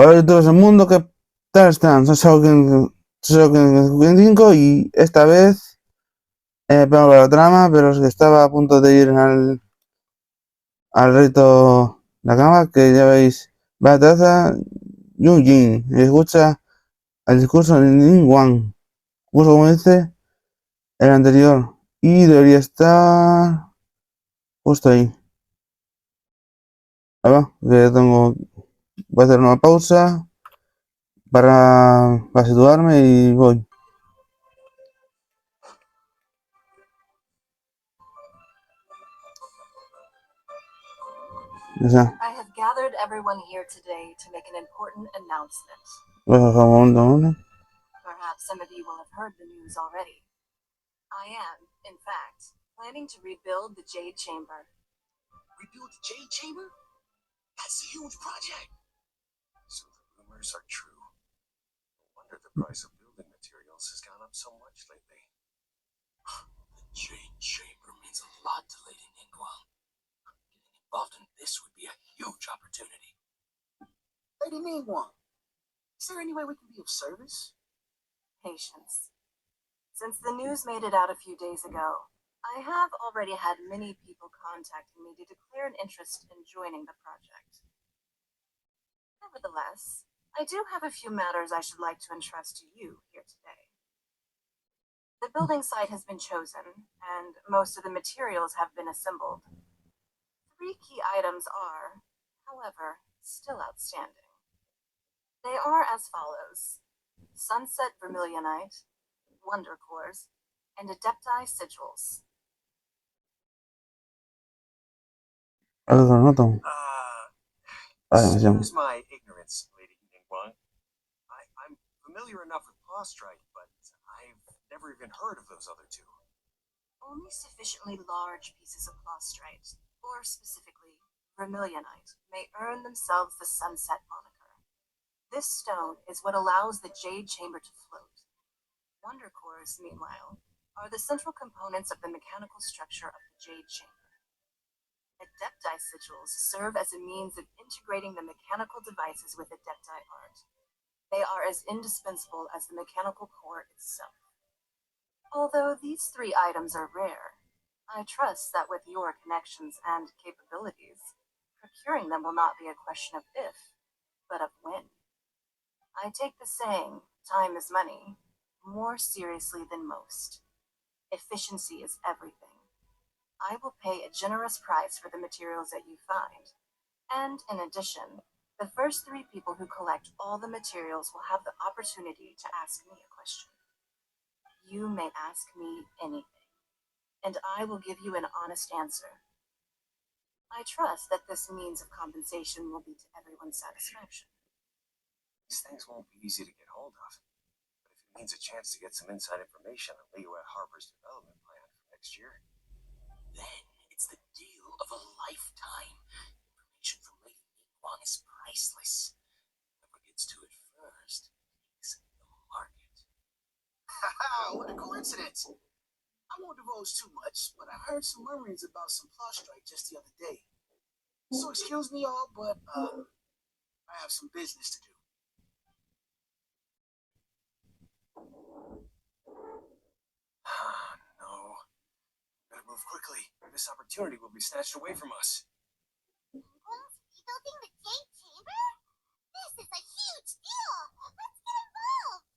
Hola a todos el mundo, ¿qué tal están? Soy 5 y esta vez vengo para la trama, pero es que estaba a punto de ir al reto la cama, que ya veis, va a taza Yujin, y escucha el discurso de Ning Wang, justo como dice el anterior, y debería estar justo ahí. Ahí va, que voy a hacer una pausa para situarme y voy. I have gathered everyone here today to make an important announcement. Perhaps some of you will have heard the news already. I am, in fact, planning to rebuild the Jade Chamber. Rebuild the Jade Chamber? That's a huge project. So the rumors are true. No wonder the price of building materials has gone up so much lately. The Jade Chamber means a lot to Lady Ningguang. Getting involved in this would be a huge opportunity. Lady Ningguang, is there any way we can be of service? Patience. Since the news made it out a few days ago, I have already had many people contacting me to declare an interest in joining the project. Nevertheless, I do have a few matters I should like to entrust to you here today. The building site has been chosen, and most of the materials have been assembled. 3 key items are, however, still outstanding. They are as follows: Sunset Vermilionite, Wonder Cores, and Adepti Sigils. Excuse my ignorance, Lady Ningguang. I'm familiar enough with Prostrite, but I've never even heard of those other two. Only sufficiently large pieces of Prostrite, or specifically Vermilionite, may earn themselves the Sunset moniker. This stone is what allows the Jade Chamber to float. Wonder Cores, meanwhile, are the central components of the mechanical structure of the Jade Chamber. Adepti Sigils serve as a means of integrating the mechanical devices with Adepti art. They are as indispensable as the mechanical core itself. Although these 3 items are rare, I trust that with your connections and capabilities, procuring them will not be a question of if, but of when. I take the saying, time is money, more seriously than most. Efficiency is everything. I will pay a generous price for the materials that you find. And in addition, the first 3 people who collect all the materials will have the opportunity to ask me a question. You may ask me anything, and I will give you an honest answer. I trust that this means of compensation will be to everyone's satisfaction. These things won't be easy to get hold of, but if it means a chance to get some inside information on Leo at Harper's development plan for next year, then it's the deal of a lifetime. Information from Lady Ningguang is priceless. Whoever gets to it first takes the market. Haha, what a coincidence! I won't divulge too much, but I heard some murmurings about some Prostrite just the other day. So excuse me all, but I have some business to do. No. Better move quickly. This opportunity will be snatched away from us. Rebuilding the Jade Chamber? This is a huge deal! Let's get involved!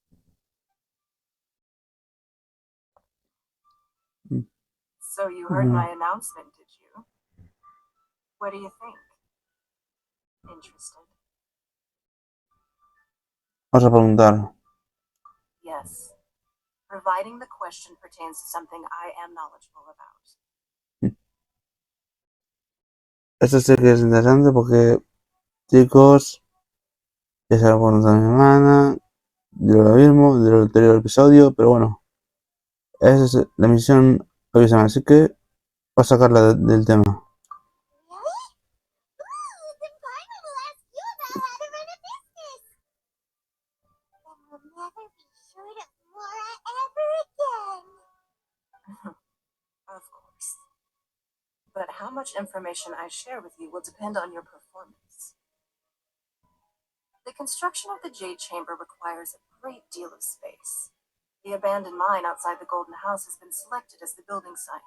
So you heard my announcement, did you? What do you think? Interested? Vamos a preguntar. Yes. Providing the question pertains to something I am knowledgeable about. Esto sí que es interesante porque, chicos, es algo bueno de mi semana, de lo mismo, del anterior episodio, pero bueno, esa es la misión hoy semana, así que voy a sacarla del tema. Really? Ooh, then Parma will ask you about how to run a business. Then we'll never be short of Mora ever again. Of course. But how much information I share with you will depend on your performance. The Construction of the Jade Chamber requires a great deal of space. The abandoned mine outside the Golden House has been selected as the building site.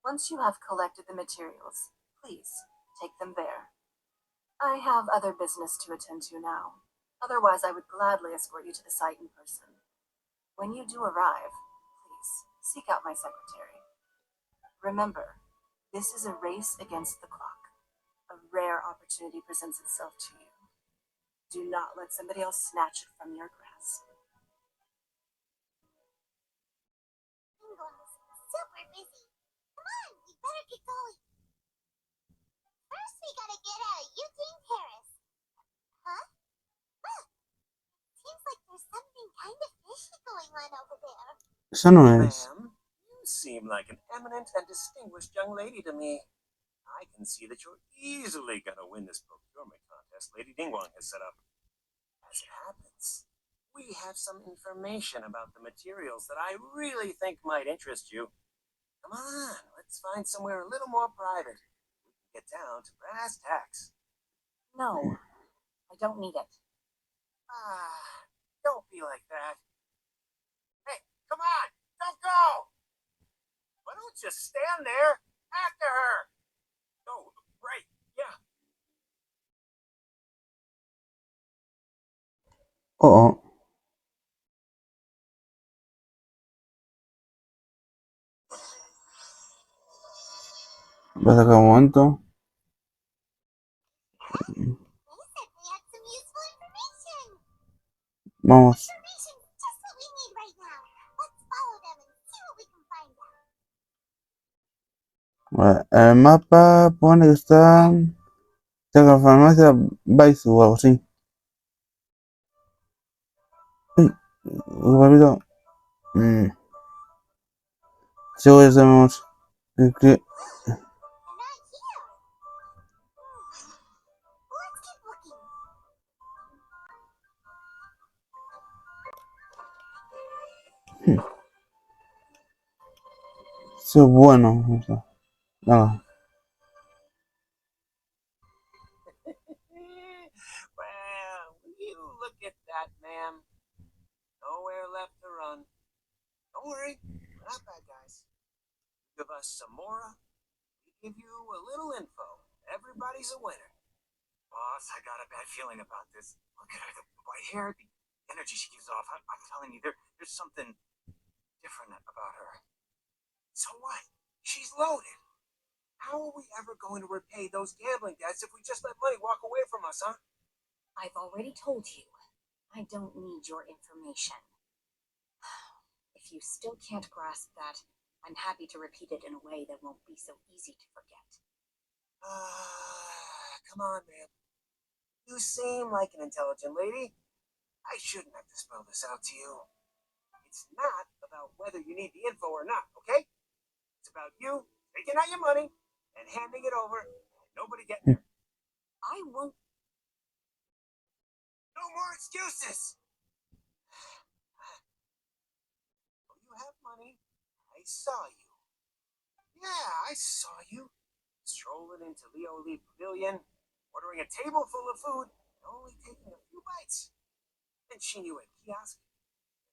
Once you have collected the materials, please take them there. I have other business to attend to now. Otherwise, I would gladly escort you to the site in person. When you do arrive, please seek out my secretary. Remember, this is a race against the clock. A rare opportunity presents itself to you. Do not let somebody else snatch it from your grasp. Ingram's super busy. Come on, we better get going. First, we gotta get out of Eugene Terrace. Huh? Look, seems like there's something kind of fishy going on over there. Eso no es. Ma'am, you seem like an eminent and distinguished young lady to me. I can see that you're easily gonna win this procurement contest Lady Dingwang has set up. As it happens, we have some information about the materials that I really think might interest you. Come on, let's find somewhere a little more private. We can get down to brass tacks. No, I don't need it. Don't be like that. Hey, come on, don't go! Why don't you stand there after her? Oh, right, yeah. Oh, vas a sacar un momento. They said they had some useful information. Vamos. Information's just what we need right now. Let's follow them and see what we can find out. Vale, el mapa pone que está cerca de la farmacia Baizu o algo así. Uy, un papito. Seguro que sabemos. They're not here. Let's keep looking. Eso es bueno. Nada. Well, you look at that, ma'am. Nowhere left to run. Don't worry, we're not bad guys. Give us some more. We give you a little info. Everybody's a winner. Boss, I got a bad feeling about this. Look at her, the white hair, the energy she gives off. I'm telling you, there's something different about her. So what? She's loaded. How are we ever going to repay those gambling debts if we just let money walk away from us, huh? I've already told you, I don't need your information. If you still can't grasp that, I'm happy to repeat it in a way that won't be so easy to forget. Come on, ma'am. You seem like an intelligent lady. I shouldn't have to spell this out to you. It's not about whether you need the info or not, okay? It's about you taking out your money and handing it over and nobody getting there. I won't. No more excuses! Oh, you have money. I saw you. Yeah, I saw you. Strolling into Leo Lee Pavilion, ordering a table full of food, and only taking a few bites. Then she knew at kiosk,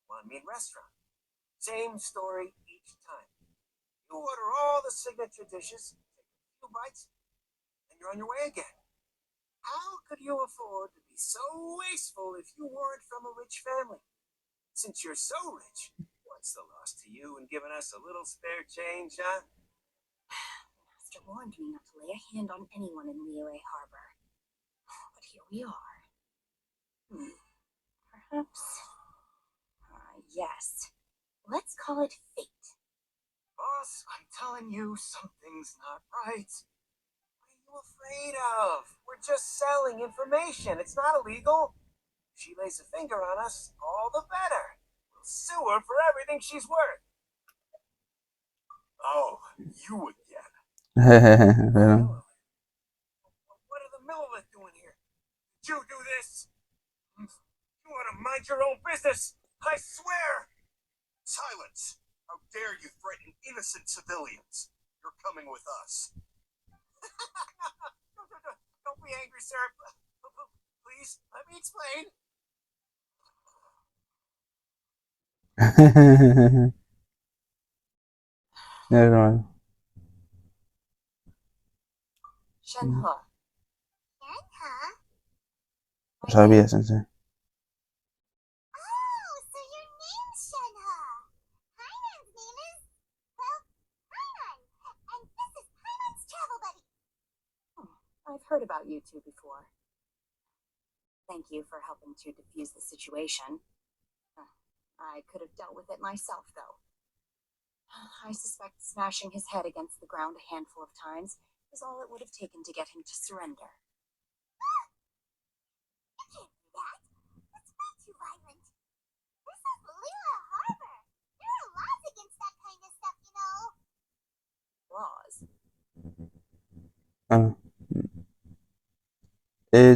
one mean restaurant. Same story each time. You order all the signature dishes, take a few bites, and you're on your way again. How could you afford to be so wasteful if you weren't from a rich family? Since you're so rich, what's the loss to you in giving us a little spare change, huh? Master warned me not to lay a hand on anyone in Liyue Harbor. But here we are. Perhaps. Yes. Let's call it fate. Boss, I'm telling you, something's not right. What are you afraid of? We're just selling information. It's not illegal. If she lays a finger on us, all the better. We'll sue her for everything she's worth. Oh, you again. Pero, What are the Millilith doing here? Did you do this? You want to mind your own business? I swear! Silence! How dare you threaten innocent civilians? You're coming with us. Don't be angry, sir. Please, let me explain. Normal. Shenhe. And, huh? Lo sabía, Sensei. Oh, so your name's Shenhe. Paimon's name is, well, Paimon. And this is Paimon's travel buddy. I've heard about you two before. Thank you for helping to defuse the situation. I could have dealt with it myself, though. I suspect smashing his head against the ground a handful of times is all it would have taken to get him to surrender. You can't do that. That's way too violent. This is Lila Harbor. There are laws against that kind of stuff, you know. Laws.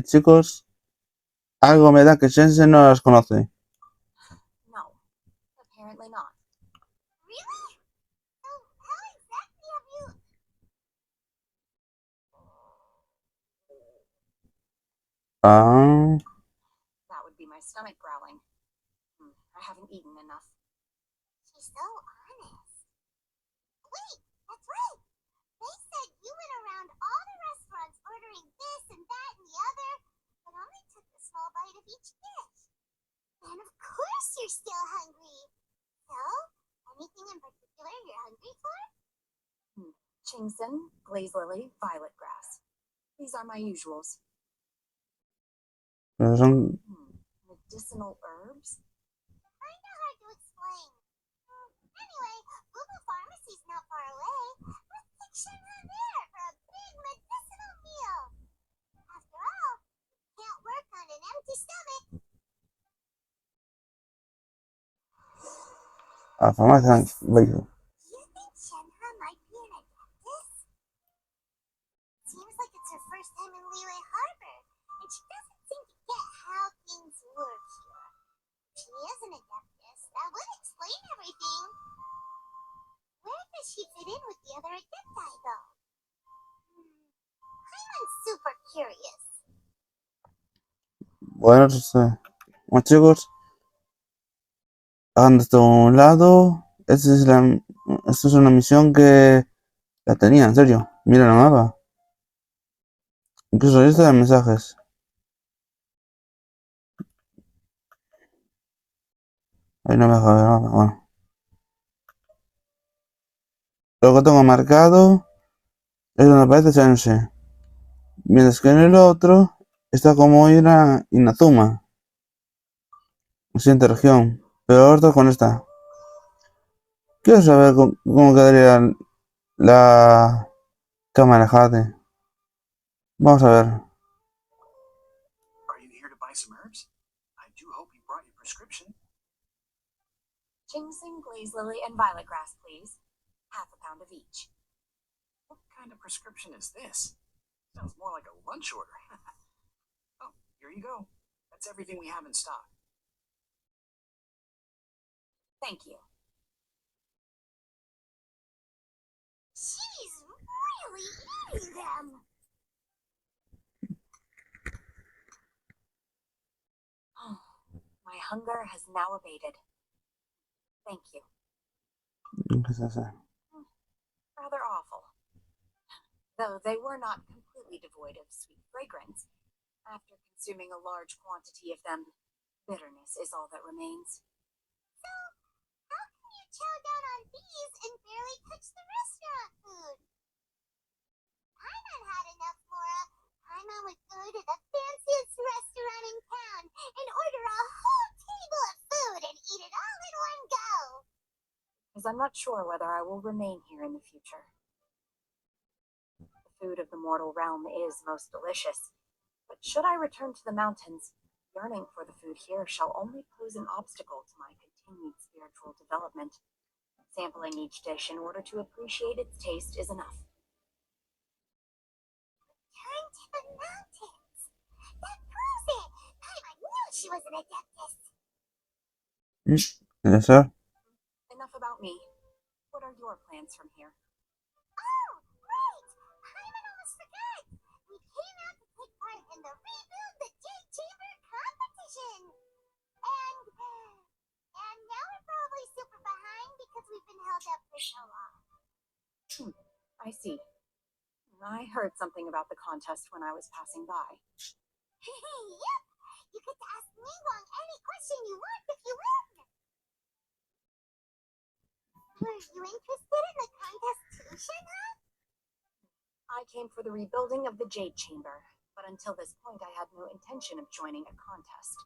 Chicos, algo me da que Sensei no las conoce. No, apparently not. Really? So how exactly have you... That would be my stomach growling. I haven't eaten enough. She's so honest. Wait, that's right. They said you went around all the restaurants ordering this and that and the other, but only took a small bite of each dish. And of course you're still hungry. So, anything in particular you're hungry for? Chingson, glaze lily, violet grass. These are my usuals. Pero son... Medicinal herbs? Kinda hard to explain. Anyway, Google Pharmacy's not far away. Let's take Shenhe there for a big medicinal meal. After all, you can't work on an empty stomach. A la farmacia. Do you think Shenhe might be an adeptus? Seems like it's her first time in Liyue Harbor, and she doesn't seem to get how things work here. If she is an adeptus, that would explain everything. Where does she fit in with the other adepti, though? Paimon's super curious. Bueno, chicos, han de un lado. Esta es una misión que la tenía, en serio. Mira el mapa. Incluso lista de mensajes. Ahí no me deja ver el mapa, bueno. Lo que tengo marcado es donde aparece Sensei. Mientras que en el otro está como ir a Inazuma. Siguiente región. Pero ahora con esta. Quiero saber cómo quedaría la Cámara de Jade. Vamos a ver. Are you here to buy some herbs? I do hope you brought your prescription. Ginseng, glaze lily, and violet grass, please. Half a pound of each. What kind of prescription is this? Sounds more like a lunch order. Oh, here you go. That's everything we have in stock. Thank you. She's really eating them. My hunger has now abated. Thank you. Rather awful. Though they were not completely devoid of sweet fragrance. After consuming a large quantity of them, bitterness is all that remains. So, how can you chow down on these and barely touch the restaurant food? Paimon had enough, Mora. Paimon would go to the fanciest restaurant in town and order a whole table of food and eat it all in one go. Because I'm not sure whether I will remain here in the future. The food of the mortal realm is most delicious, but should I return to the mountains, yearning for the food here shall only pose an obstacle to my continued spiritual development. Sampling each dish in order to appreciate its taste is enough. Turn to the mountains. That proves it. Paimon knew she was an adeptus. Yes, sir. Enough about me. What are your plans from here? Oh, right! Paimon almost forgot! We came out to take part in the Rebuild the Jade Chamber competition. And now we're probably super behind because we've been held up for so long. I see. I heard something about the contest when I was passing by. Yep. You get to ask Ningguang any question you want if you win. Were you interested in the contest too, Shenhe? I came for the rebuilding of the Jade Chamber, but until this point I had no intention of joining a contest.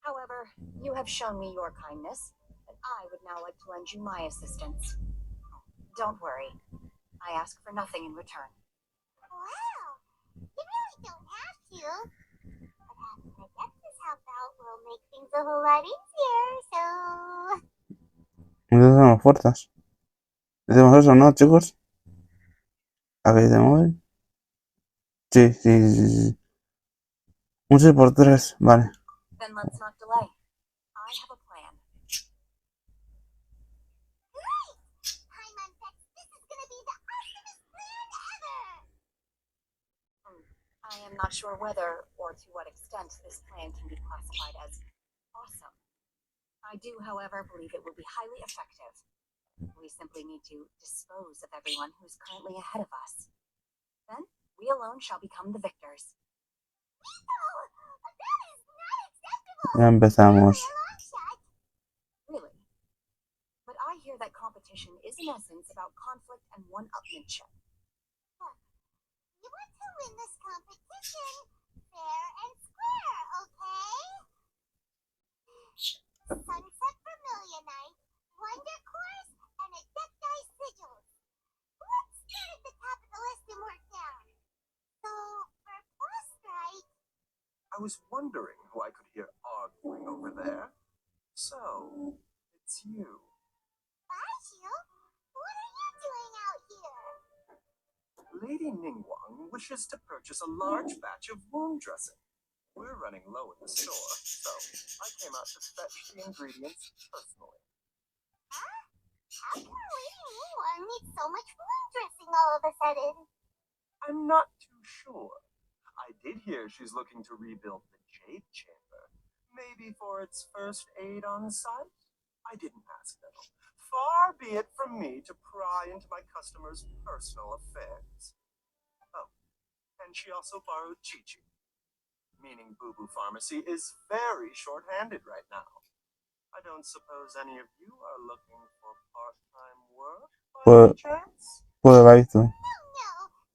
However, you have shown me your kindness, and I would now like to lend you my assistance. Don't worry. I ask for nothing in return. Wow. You really don't have to. But having the Adeptus help out will make things a whole lot easier, so... Entonces somos fuerzas. Decimos eso, ¿no, chicos? ¿A qué te mueven? Sí. Un 6 por 3, vale. Then let's not delay. I have a plan. Great! Paimon thinks this is gonna be the awesomest plan ever! I am not sure whether or to what extent this plan can be classified as awesome. I do, however, believe it will be highly effective. We simply need to dispose of everyone who's currently ahead of us. Then, we alone shall become the victors. No! That is not acceptable! Ya empezamos. Only a long shot. Really? But I hear that competition is in essence about conflict and one-upmanship. You want to win this competition fair and square, okay? Sunset Vermilionite, Wonder Course, and Adepti Sigils. Let's start at the top of the list and work down. So, for boss right, I was wondering who I could hear arguing over there. So, it's you. Baishu, what are you doing out here? Lady Ningguang wishes to purchase a large batch of wound dressing. We're running low in the store, so I came out to fetch the ingredients personally. Huh? How come Lady Ningguang needs so much wound dressing all of a sudden? I'm not too sure. I did hear she's looking to rebuild the Jade Chamber. Maybe for its first aid on site? I didn't ask though. Far be it from me to pry into my customers' personal affairs. Oh, and she also borrowed Chi-Chi. Meaning Boo Boo Pharmacy is very short-handed right now. I don't suppose any of you are looking for part-time work by any chance? Puede va esto. No,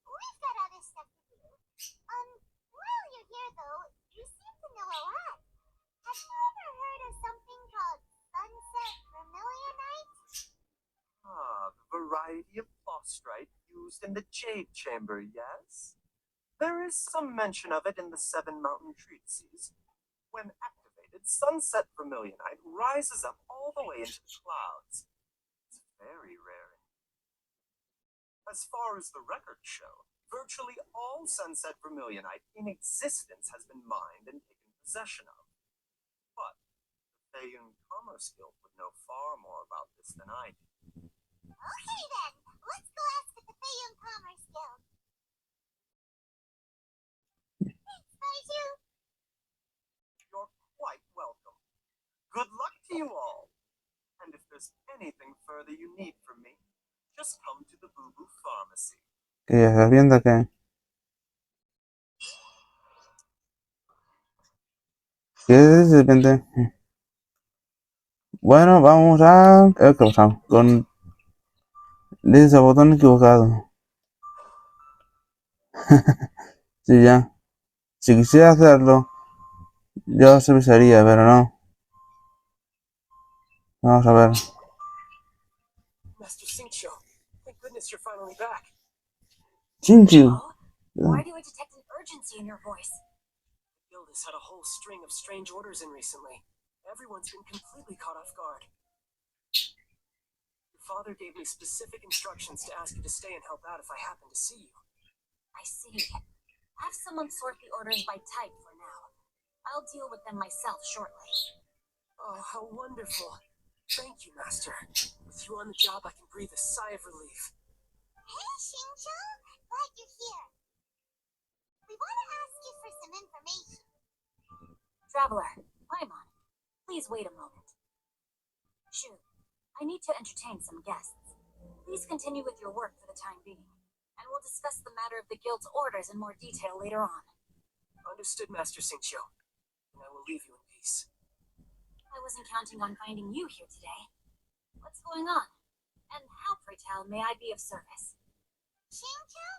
we've got other stuff to do. While you're here though, you seem to know a lot. Have you ever heard of something called Sunset Vermilionite? Ah, the variety of phosphorite used in the Jade Chamber, yes? There is some mention of it in the Seven Mountain Treatises. When activated, Sunset Vermilionite rises up all the way into the clouds. It's very rare. As far as the records show, virtually all Sunset Vermilionite in existence has been mined and taken possession of. But the Feiyun Commerce Guild would know far more about this than I do. Okay then, let's go ask at the Feiyun Commerce Guild. Thanks, Baishu. You're quite welcome. Good luck to you all. And if there's anything further you need from me, just come to the Boo Boo Pharmacy. Que ya estás viendo que... ¿Qué es de repente? Bueno, vamos a... ¿Qué pasamos? Con... Le dice botón equivocado. Sí, ya. Si quisiera hacerlo, yo os avisaría, pero no. Vamos a ver. Master Xingqiu, thank goodness you're finally back. Xingqiu. Why do I detect an urgency in your voice? The guild has had a whole string of strange orders in recently. Everyone's been completely caught off guard. Your father gave me specific instructions to ask you to stay and help out if I happen to see you. I see. Have someone sort the orders by type for now. I'll deal with them myself shortly. Oh, how wonderful. Thank you, Master. With you on the job, I can breathe a sigh of relief. Hey, Xingqiu, glad you're here. We want to ask you for some information. Traveler, Paimon, please wait a moment. Shu, I need to entertain some guests. Please continue with your work for the time being, and we'll discuss the matter of the guild's orders in more detail later on. Understood, Master Xingqiu. And I will leave you in peace. I wasn't counting on finding you here today. What's going on? And how, pray tell, may I be of service? Xingqiu,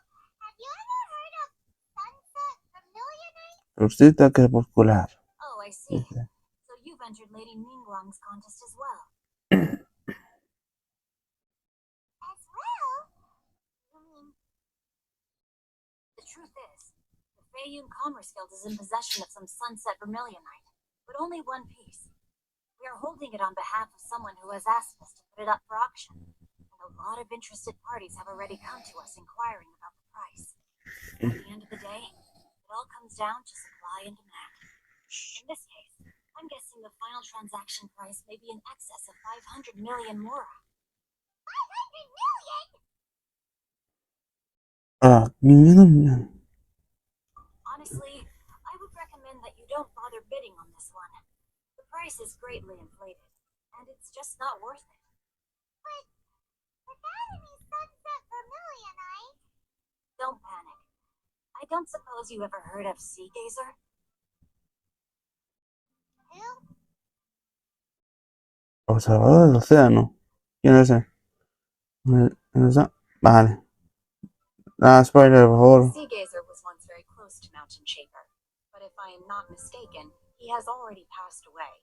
have you ever heard of sunset vermilion night? Solsticio crepuscular. Oh, I see. Dice. So you've entered Lady Ningguang's contest as well. As well? You mean, The truth is, the Feiyun Commerce Guild is in possession of some sunset vermilionite, but only one piece. We are holding it on behalf of someone who has asked us to put it up for auction, and a lot of interested parties have already come to us inquiring about the price. At the end of the day, it all comes down to supply and demand. In this case, I'm guessing the final transaction price may be in excess of 500 million mora. 500 million? Ah, mira. Honestly, I would recommend that you don't bother bidding on this one. The price is greatly inflated, and it's just not worth it. But without any sunset vermilion night, Don't panic. I don't suppose you ever heard of Sea Gazer? who? Observador del océano. ¿Quién es ese? ¿Quién es ese? Vale. Ah, spoiler, por favor. Sea Gazer was once very close to Mountain Shaper, but if I am not mistaken, he has already passed away.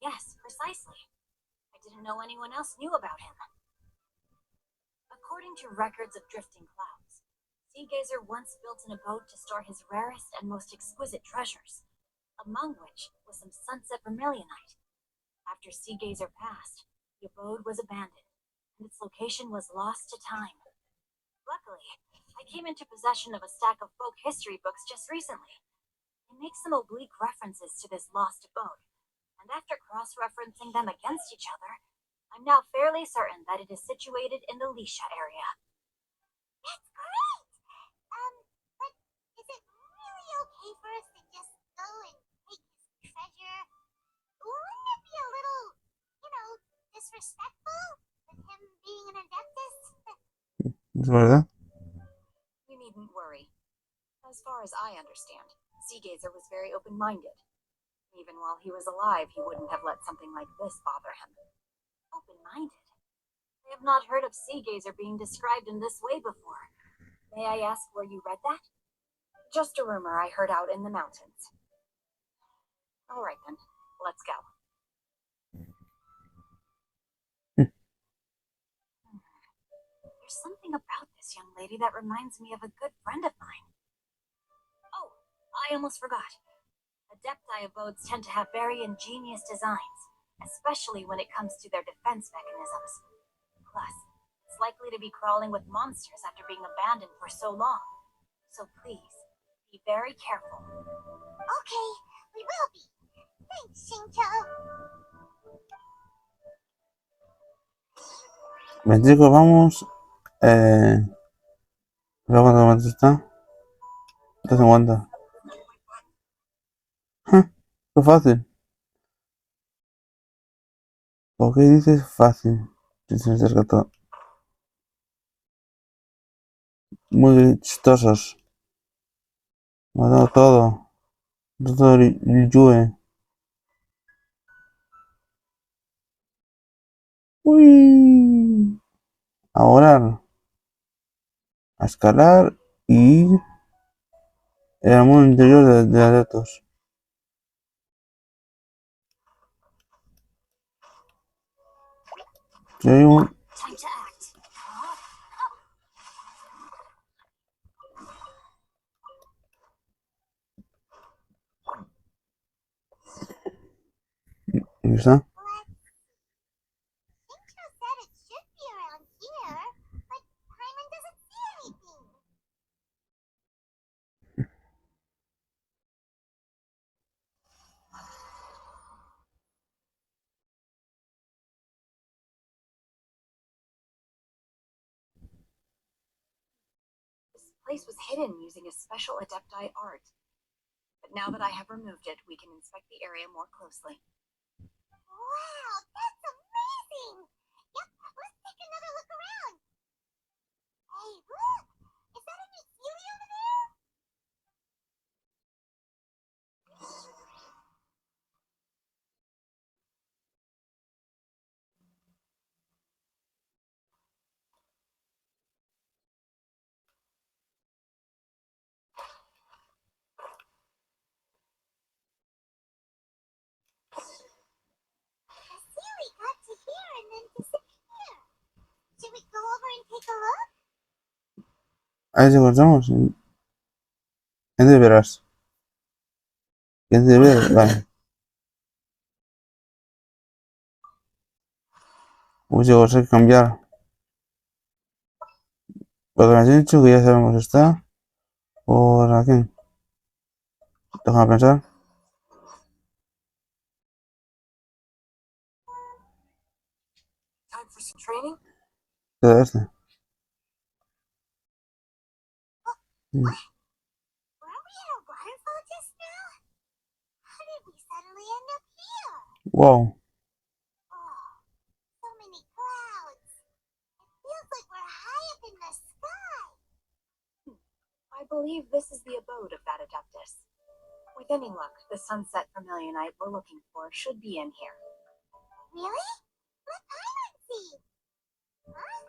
Yes, precisely. I didn't know anyone else knew about him. According to records of drifting clouds, Sea Gazer once built an abode to store his rarest and most exquisite treasures, among which was some sunset vermilionite. After Sea Gazer passed, the abode was abandoned, and its location was lost to time. Luckily, I came into possession of a stack of folk history books just recently. They make some oblique references to this lost abode, and after cross-referencing them against each other, I'm now fairly certain that it is situated in the Lisha area. That's great! But is it really okay for us to just go and take his treasure? Wouldn't it be a little, disrespectful with him being an adeptus? ¿Es verdad? You needn't worry. As far as I understand, Sea Gazer was very open-minded. Even while he was alive, he wouldn't have let something like this bother him. Open-minded? I have not heard of Sea Gazer being described in this way before. May I ask where you read that? Just a rumor I heard out in the mountains. All right then, let's go. There's something about this young lady that reminds me of a good friend of mine. Oh, I almost forgot. Adepti abodes tend to have very ingenious designs, especially when it comes to their defense mechanisms. Plus, it's likely to be crawling with monsters after being abandoned for so long. So please, be very careful. Okay, we will be. Thanks, Xingqiu. Bien, chicos, vamos. ¿Cuánto está? 150. Qué fácil. ¿Por qué dices fácil? Si se acerca todo. Muy chistosos. Matado todo. Todo el Yue. Uy. A orar. A escalar y ir al mundo interior de adeptos. Si hay un... Time to act. ¿Dónde está? Xingqiu said it should be around here, but Paimon doesn't see anything. This place was hidden using a special Adepti art. Now that I have removed it, we can inspect the area more closely. Wow, that's amazing! Yep, let's take another look around. Hey, look! Is that a new Sealy over there? The Sealy got to here and then disappear. Should we go over and take a look? Ahí se encontramos. En de veras. En de veras. Vale. Uy, llegó a cambiar. Lo que me has dicho, que ya sabemos está. Por aquí. Déjame pensar. Time for some training? Todo este. Weren't we at a waterfall just now? How did we suddenly end up here? Wow. Oh, so many clouds. It feels like we're high up in the sky. I believe this is the abode of that Adeptus. With any luck, the sunset vermilionite we're looking for should be in here. Really? Let Paimon see. Huh?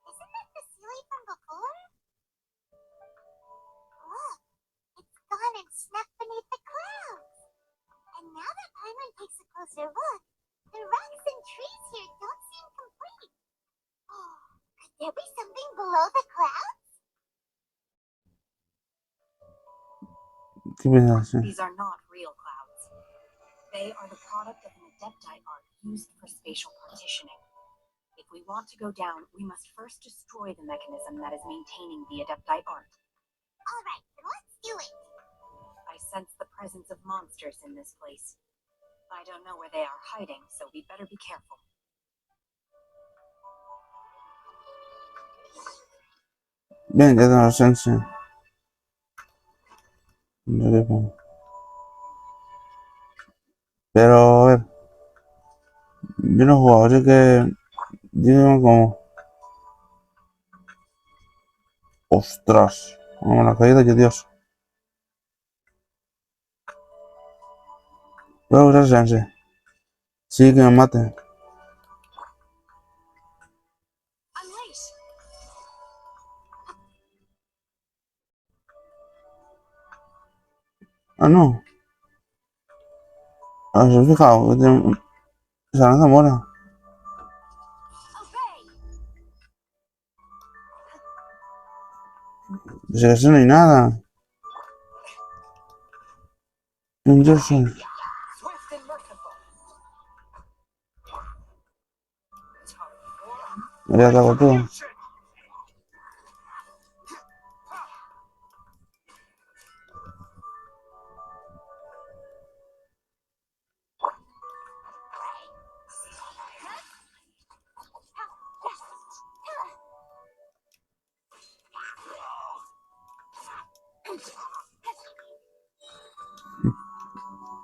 Isn't that the Sealy from before? Look, it's gone and snuck beneath the clouds. And now that Paimon takes a closer look, the rocks and trees here don't seem complete. Oh, could there be something below the clouds? ¿Qué piensas? These are not real clouds. They are the product of an adeptite art used for spatial partitioning. If we want to go down, we must first destroy the mechanism that is maintaining the adeptite art. All right, then let's do it. I sense the presence of monsters in this place. I don't know where they are hiding, so we better be careful. Bien, ya tengo la chance. Pero, a ver. Yo no he jugado, así que. Digo como. Ostras. Vamos, la caída, que Dios. Voy a usar chance. Sí, que me mate. Unleash! Ah, no. Ah, se he fijado. Que tiene... Esa lanza mola. Obey! Pues que así no hay nada. Un Genshin. Swift and merciful. Ya te hago todo.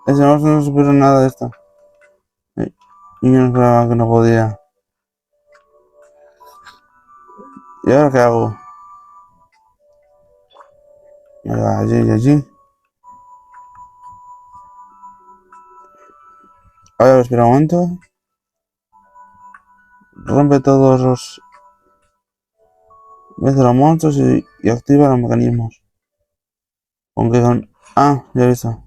Ese monstruo no supera nada de esta. Y yo no esperaba que no podía. ¿Y ahora qué hago? Allí y allí. A ver, espera un momento. Rompe todos los... Vence los monstruos y activa los mecanismos. Aunque son... Ah, ya he visto.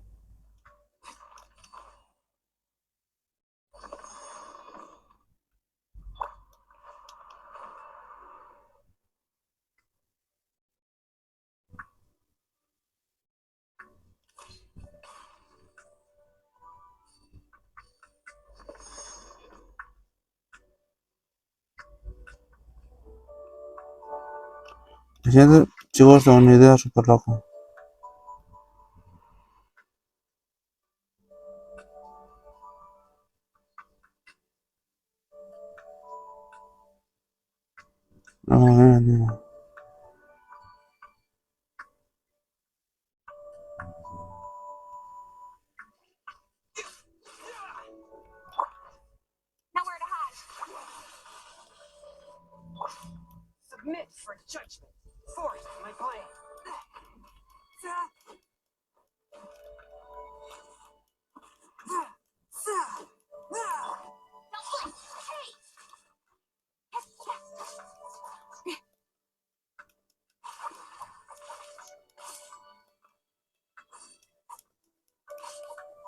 El siguiente, chicos, tengo una idea súper loca. No. Submit for judgment. Forth my blade.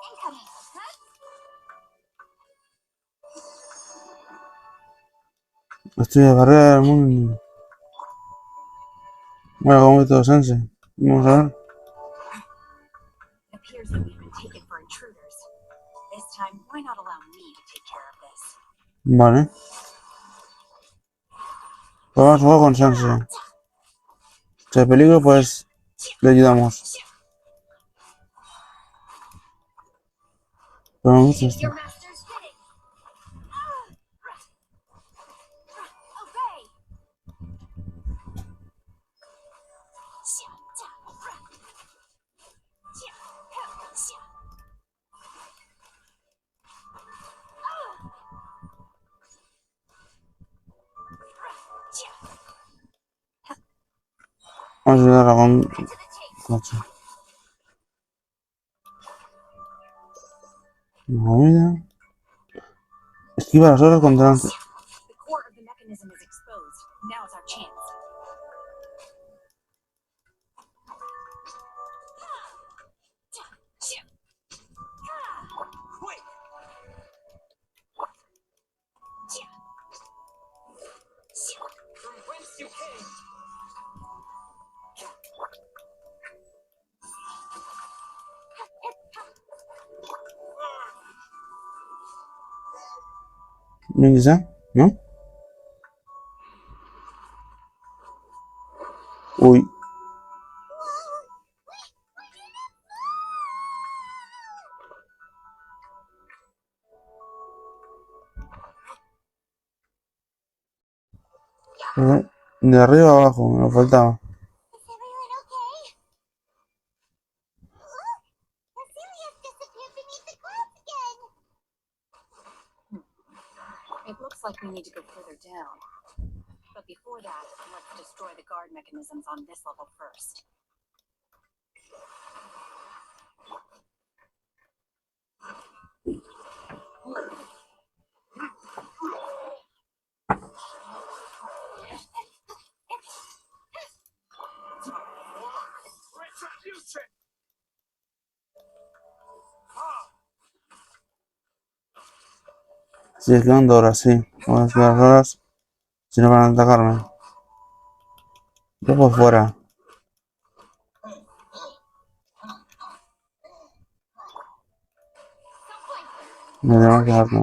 Incoming. Estoy de barrera del mundo. Bueno, como método sense. Vamos a ver. It appears that we've been taken for intruders. This time, why not allow me to take care of this? Vale. Pues vamos a jugar con sense. Si hay peligro, pues le ayudamos. Pero me gusta esto. Your master's bidding. Obey. Vamos a ayudarla con coche. Movida. Esquiva las horas con delante. The core of the mechanism is exposed. Now's our chance. Quick! From whence you came! ¿No quizá? ¿No? Uy. De arriba a abajo, me lo faltaba. Is everyone okay? Look! Vasilius disappeared beneath the clouds again! It looks like we need to go further down. But before that, let's destroy the guard mechanisms on this level first. Retribution! Sí, es quedando horas, sí. Vamos a esperar las horas. Si no van a atacarme. Yo por fuera. Me tengo que quedarme.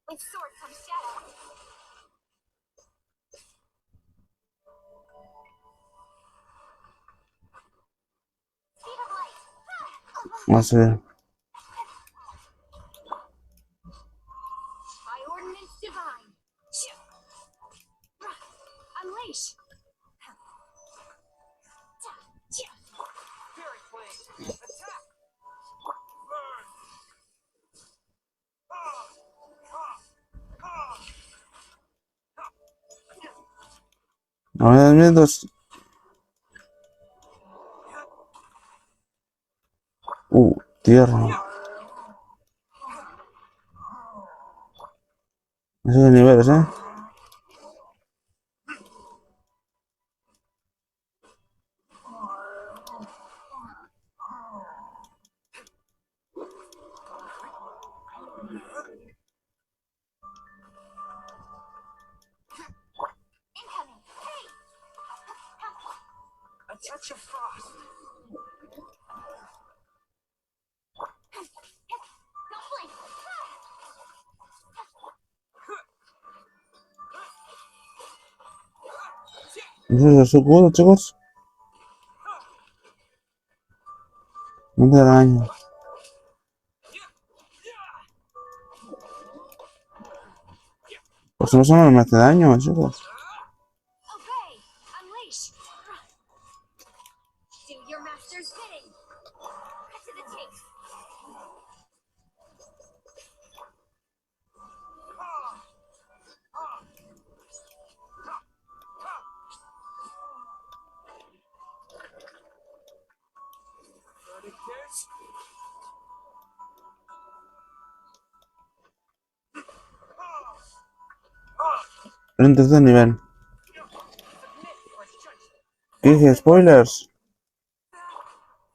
With sword comes shadow. Speed of light. No sé. By ordinance divine. Unleash. Fury flame! Attack! Burn! No me dan miedos. Tierra. Esos son niveles, Incoming. Hey! A touch of frost! Don't blink! ¿Eso es el escudo, chicos? No te da daño. Pues eso no me hace daño, chicos. Obey. Unleash. Do your master's bidding. Cut to the chase. en un tercer nivel. ¿Qué dije? ¿Spoilers?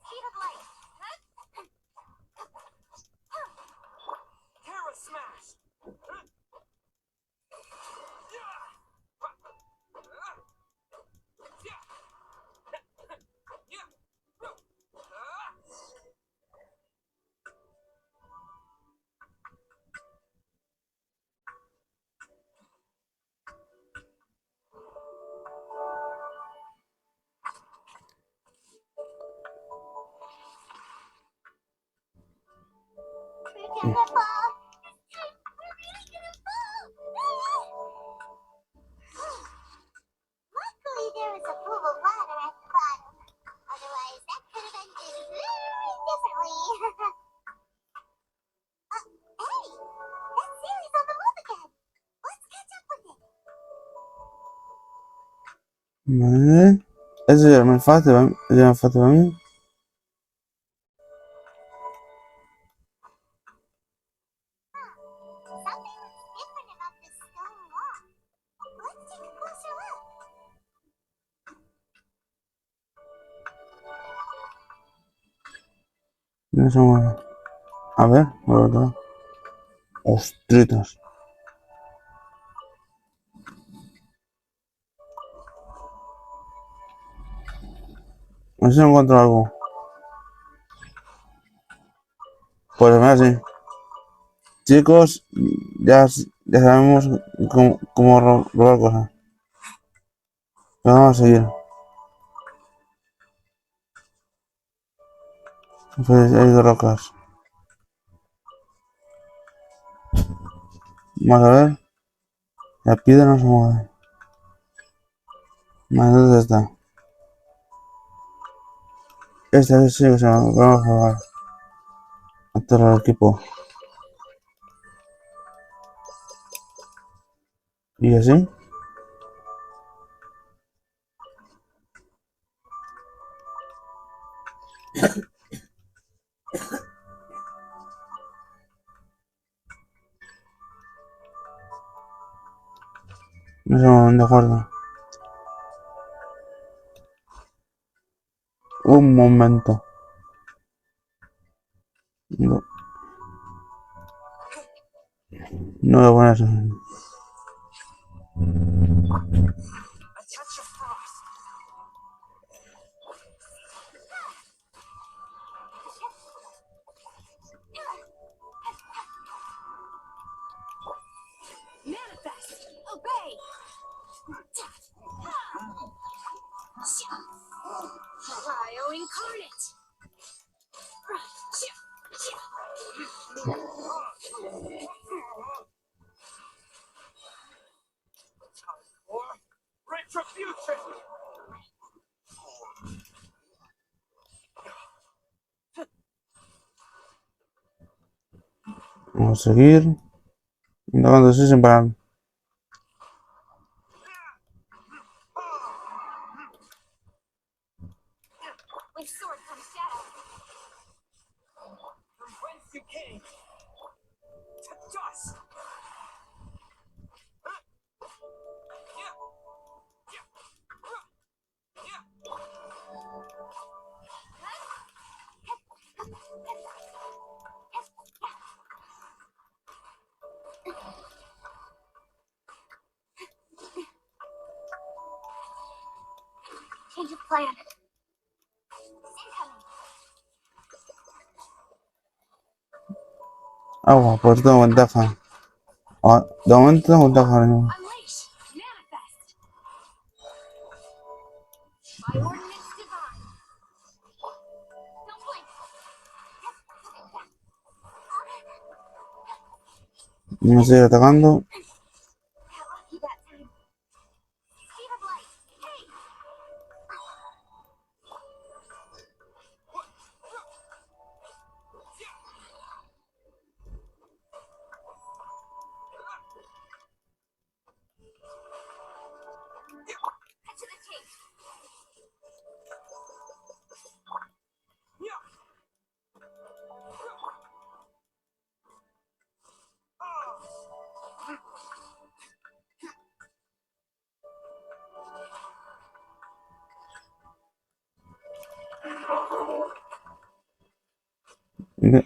Speed of light. Terra smash. We're gonna fall. We're really gonna fall. Luckily, there was a pool of water at the bottom. Otherwise, that could have ended very differently. Hey, that series on the move again. Let's catch up with it. Vale. Eso ya es más fácil, ya es más fácil para mí. Something looks different about this stone wall. Let's take a closer look. No se mueve. A ver, otro. Ostritas. A ver si encuentro algo. Pues mira, sí. Chicos, ya sabemos cómo robar cosas. Vamos a seguir. Entonces hay dos rocas. Vamos a ver. La piedra no se mueve. Vale, ¿dónde está? Esta vez sí que se mueve. Vamos a probar. Actor al equipo. ¿Y así? No se mueven, de acuerdo. Un momento. No, no voy a poner eso. A touch of frost. Manifest! Obey! Cryo incarnate! Or retribution. Vamos a seguir. Indagando así sin parar. With sword comes shadow. From whence you came. To dust. Change of plan. Incoming. Agua, pues tengo ventaja. Ah, de momento tengo ventaja ahora mismo. Unleash. Manifest. By ordinance divine. Don't blink. Me estoy atacando. Got lucky that time. Speed of light. Hey! Cut to the chase. Lo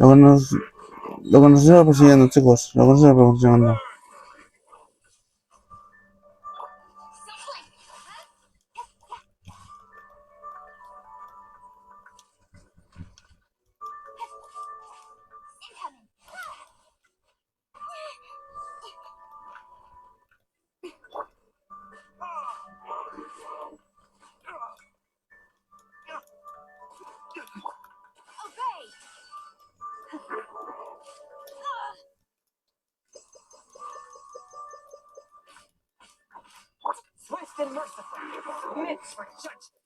que nos iba persiguiendo, chicos. Lo que nos iba persiguiendo. Swift and merciful, mix for judgment.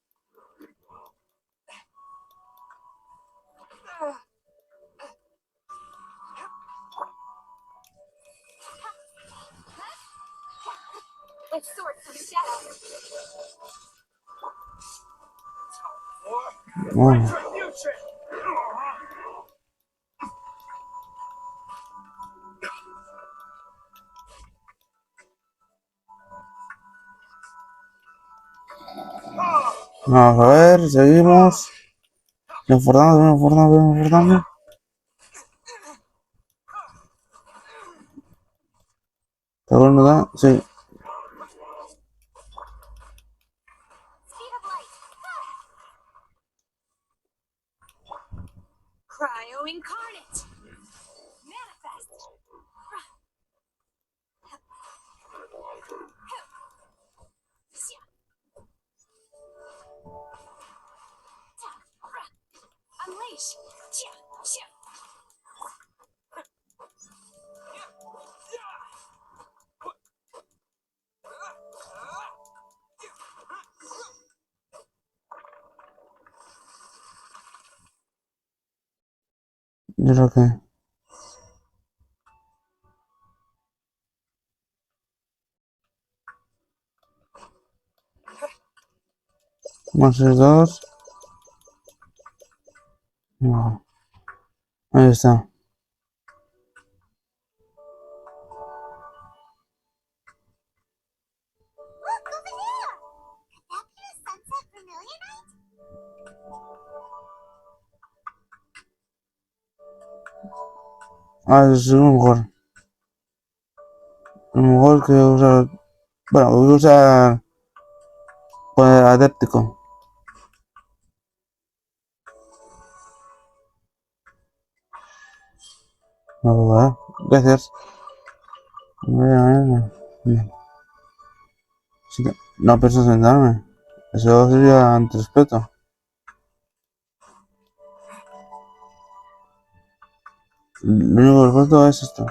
Like swords from shadows. Bueno. Retribution! Vamos a ver, seguimos. Reforzando. ¿Está bueno, da? Sí. Speed of light. Cryo incarnate. Manifest. Unleash. Yo creo que. Más es dos. No. Ahí está. Look, over there! Could that be a sunset vermilion night? Ah, es lo mejor. Lo mejor que usar. Bueno, voy a usar. Pues adéptico. No, ¿verdad? Gracias. Sí, no pienso sentarme. Eso sería antirrespeto. Lo único respeto es esto. Is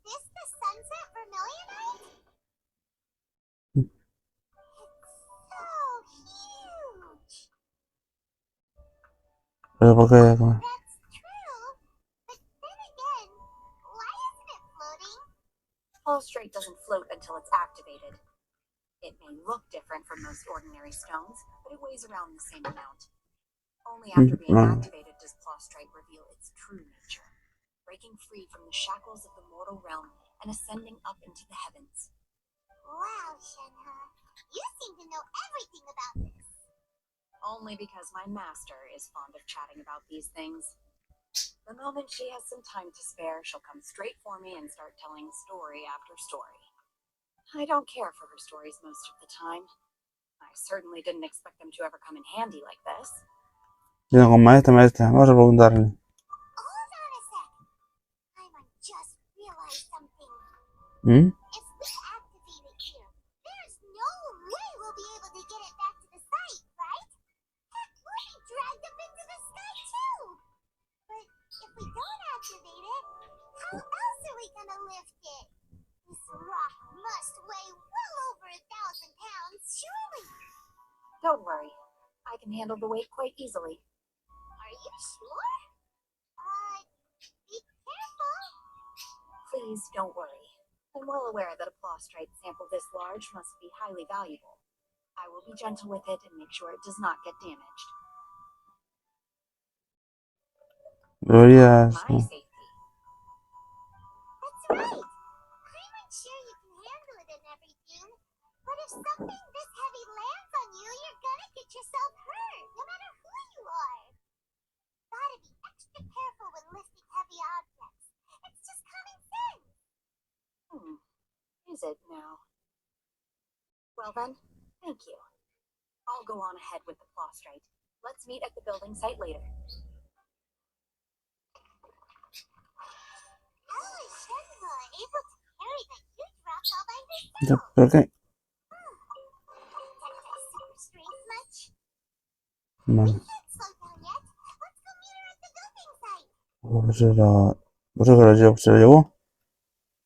this the sunset vermilion night? So huge! Pero ¿por qué? That's true, but then again, why isn't it floating? Prostrate doesn't float until it's activated. It may look different from most ordinary stones, but it weighs around the same amount. Only after being activated does prostrate reveal its true nature, breaking free from the shackles of the mortal realm and ascending up into the heavens. Wow, Shenhe, you seem to know everything about this. Only because my master is fond of chatting about these things. The moment she has some time to spare, she'll come straight for me and start telling story after story. I don't care for her stories most of the time. I certainly didn't expect them to ever come in handy like this. Viene con maestra. Vamos a preguntarle. Hold on a sec. I just realized something. ¿Mm? If we activate it here, there's no way we'll be able to get it back to the site, right? Heck, we'll be dragged up into the sky too. But if we don't activate it, how else are we gonna lift it? This rock must weigh well over 1,000 pounds, surely. Don't worry. I can handle the weight quite easily. Are you sure? Be careful. Please don't worry. I'm well aware that a prostrate sample this large must be highly valuable. I will be gentle with it and make sure it does not get damaged. Deberías. My safety. That's right. I'm sure you can handle it and everything. But if something this heavy lands on you, you're gonna get yourself hurt. it now. Well then, thank you. I'll go on ahead with the prostrate. Let's meet at the building site later. How is Shenhua able to carry the huge rock all by Ya, herself? ¿pero qué? That guy's super strength much? Vale. Can't slow down yet. Let's go meet her at the building site. Pues se lo llevó.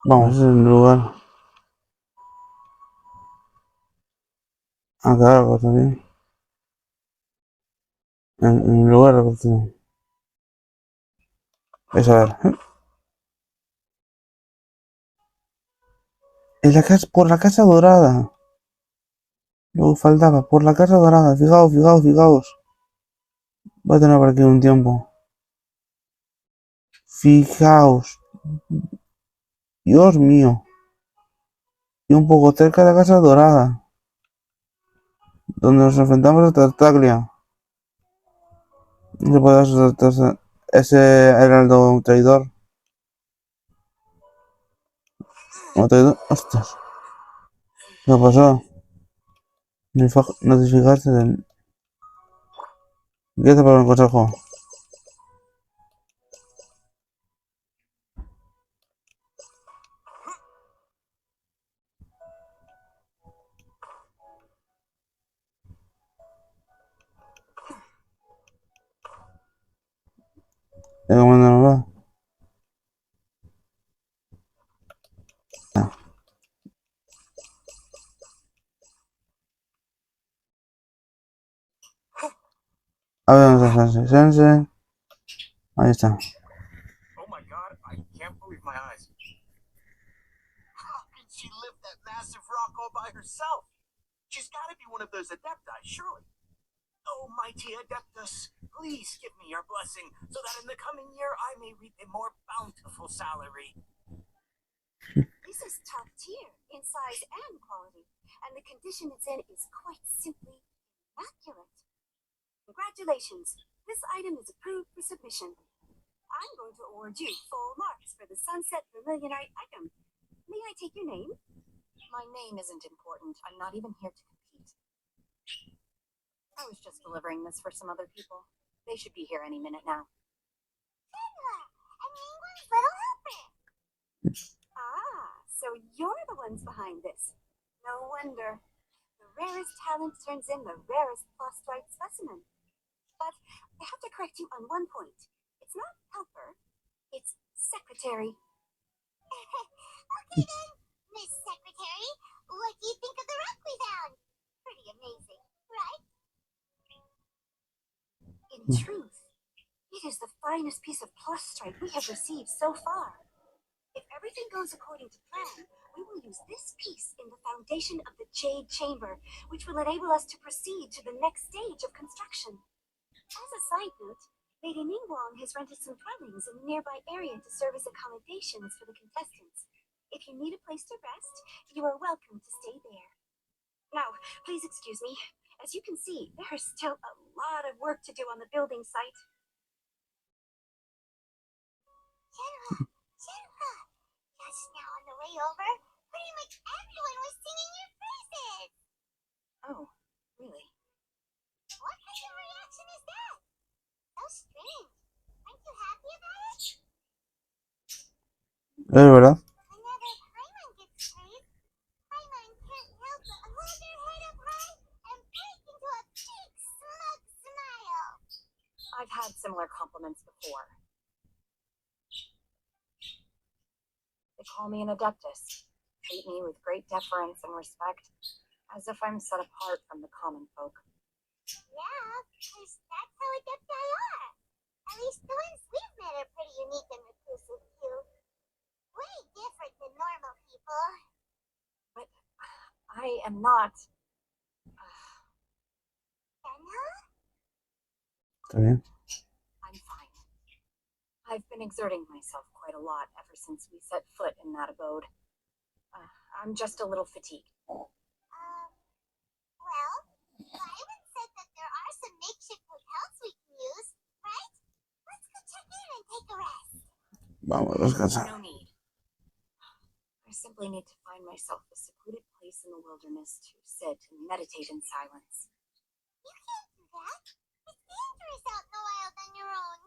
Vamos, ese es el lugar. Ah, claro, también. En el lugar de reconstrucción. Es a ver. En la casa, por la casa dorada. Luego faltaba, por la casa dorada. Fijaos, fijaos, fijaos. Voy a tener por aquí un tiempo. Fijaos. Dios mío. Y un poco cerca de la casa dorada. Donde nos enfrentamos a Tartaglia. No puede saltarse. Ese heraldo traidor. ¿O traidor? Ostras. ¿Qué pasó? Notificaste del... ¿Qué te para un consejo? ¿Qué comando nos va? A ver dónde está Sensei. Sensei. Ahí está. Oh my god, I can't believe my eyes. How could she lift that massive rock all by herself? She's gotta be one of those adepti, surely. Oh, mighty adeptus, please give me your blessing so that in the coming year I may reap a more bountiful salary. This is top tier in size and quality, and the condition it's in is quite simply immaculate. Congratulations, this item is approved for submission. I'm going to award you full marks for the Sunset Vermilionite item. May I take your name? My name isn't important. I'm not even here to compete. I was just delivering this for some other people. They should be here any minute now. Shenhua, and Ningguang's little helper. Ah, so you're the ones behind this. No wonder. The rarest talent turns in the rarest prostrate specimen. But I have to correct you on one point. It's not helper, it's secretary. Okay then, Miss Secretary, what do you think of the rock we found? Pretty amazing, right? In truth, it is the finest piece of prostrate we have received so far. If everything goes according to plan, we will use this piece in the foundation of the Jade Chamber, which will enable us to proceed to the next stage of construction. As a side note, Lady Ningguang has rented some dwellings in a nearby area to serve as accommodations for the contestants. If you need a place to rest, you are welcome to stay there. Now, please excuse me. As you can see, there is still a lot of work to do on the building site. Shenhua, just now on the way over, pretty much everyone was singing your praises. Oh, really? What kind of reaction is that? So strange. Aren't you happy about it? Es verdad. Whenever Paimon gets praised, Paimon can't help but hold her head up high and break into a big smug smile. I've had similar compliments before. They call me an adeptus, treat me with great deference and respect, as if I'm set apart from the common folk. Yeah, because that's how adepti are. At least the ones we've met are pretty unique and reclusive too. Way different than normal people. But I am not. Shenhua? Está bien. I'm fine. I've been exerting myself quite a lot ever since we set foot in that abode. I'm just a little fatigued. Well, Paimon said that there are some makeshift hotels we can use, right? Let's go check in and take a rest. Vamos a descansar. No need. I simply need to find find myself a secluded place in the wilderness to sit and meditate in silence. You can't do that. It's dangerous out in the wild on your own.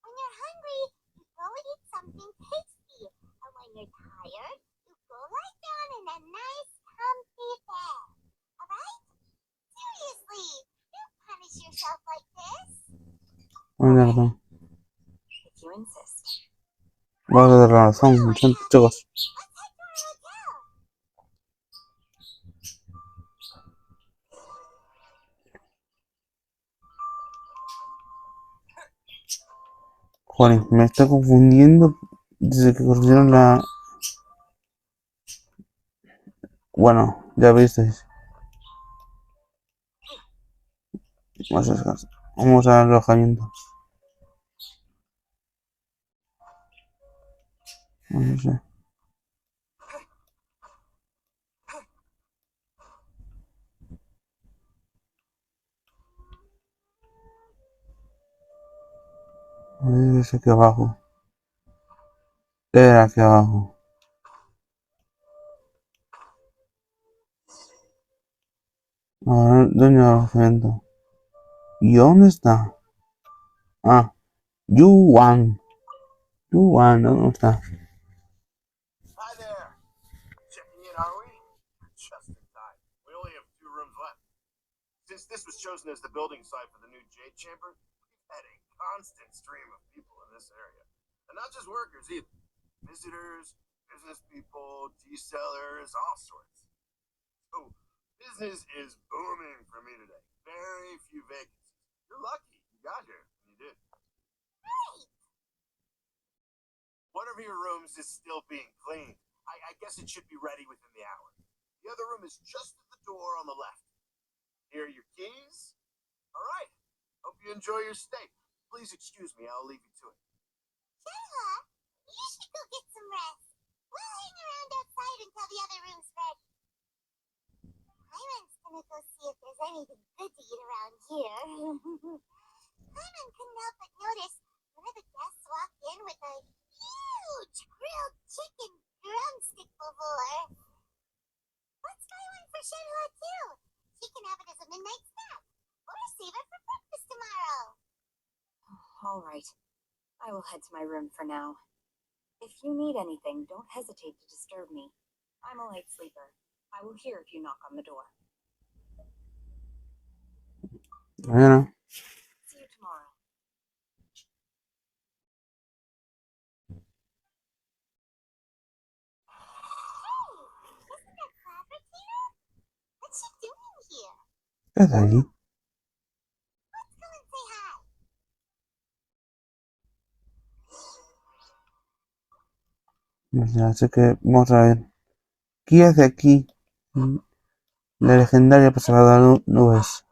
When you're hungry, you go and eat something tasty. And when you're tired, you go lie down in a nice, comfy bed. Alright? Seriously, don't punish yourself like this. Mierda. If you insist. Vas a dar razón, chicos. Let's head to our hotel. Joder, me está confundiendo desde que corrigieron la... Bueno, ya visteis. Vamos al alojamiento. No sé. A ver, es aquí abajo. Era aquí abajo. Ahora, dueño del alojamiento. ¿Y dónde está? Ah, Yuan. ¿Dónde está? Hi there. Checking in, are we? Just in time. We only have 2 rooms left. Since this was chosen as the building site for the new Jade Chamber, we've had a constant stream of people in this area. And not just workers either. Visitors, business people, tea sellers, all sorts. So, business is booming for me today. Very few vacancies. You're lucky you got here when you did. Great. One of your rooms is still being cleaned. I guess it should be ready within the hour. The other room is just at the door on the left. Here are your keys. All right. Hope you enjoy your stay. Please excuse me. I'll leave you to it. Shenhe, you should go get some rest. We'll hang around outside until the other room's ready. Hyman's gonna go see if there's anything good to eat around here. Hyman couldn't help but notice one of the guests walked in with a huge grilled chicken drumstick before. Let's buy one for Shenhe too. She can have it as a midnight snack. Or save it for breakfast tomorrow. All right. I will head to my room for now. If you need anything, don't hesitate to disturb me. I'm a light sleeper. I will hear if you knock on the door. Bueno, See you tomorrow. Hey, isn't that clever, Tina? What's she doing here? ¿qué haces aquí? Let's go and say hi. No sé, así que vamos a ver. ¿Qué hace aquí la legendaria pasada de nubes?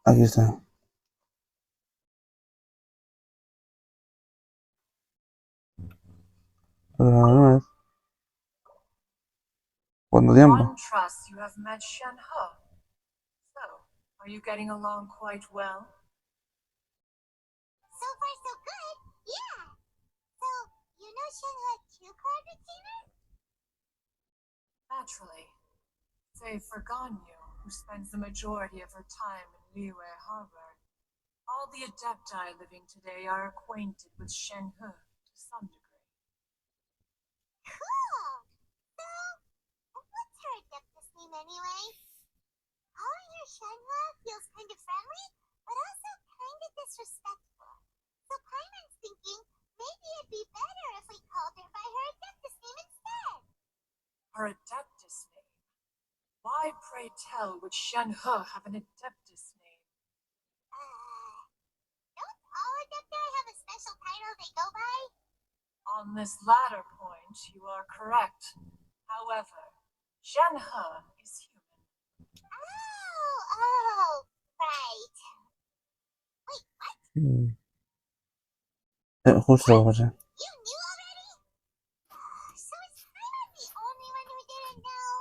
Aquí está. Pasada de nubes. ¿Cuánto tiempo? One trusts you have met Shenhe. So, are you getting along quite well? So far, so good. Yeah. So, you know Shenhe too, clever, Tina? Naturally. Save for Ganyu, who spends the majority of her time in Liyue Harbor. All the adepti living today are acquainted with Shenhe to some degree. Cool. So, what's her adeptus name anyway? Calling her Shenhe feels kind of friendly, but also kind of disrespectful. So Paimon's thinking maybe it'd be better if we called her by her adeptus name instead. Her adeptus name? Why, pray tell, would Shenhe have an adeptus name? Don't all adepti have a special title they go by? On this latter point, you are correct. However, Shenhe is human. Oh, right. Wait, what? Justo lo que pasa. You knew already? So is Paimon the only one who didn't know?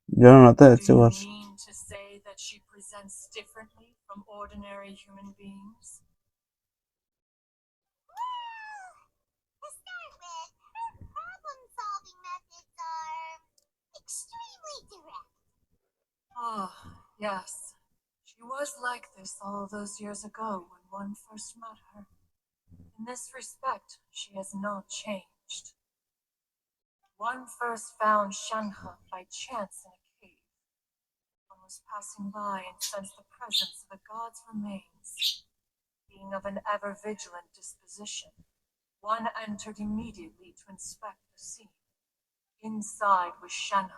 Yo lo noté, Do you chicos. mean to say that she presents differently from ordinary human beings? Well, to start with, her extremely direct. Ah, yes. She was like this all those years ago when one first met her. In this respect, she has not changed. One first found Shenhe by chance in a cave. One was passing by and sensed the presence of the god's remains. Being of an ever-vigilant disposition, one entered immediately to inspect the scene. Inside was Shenhe,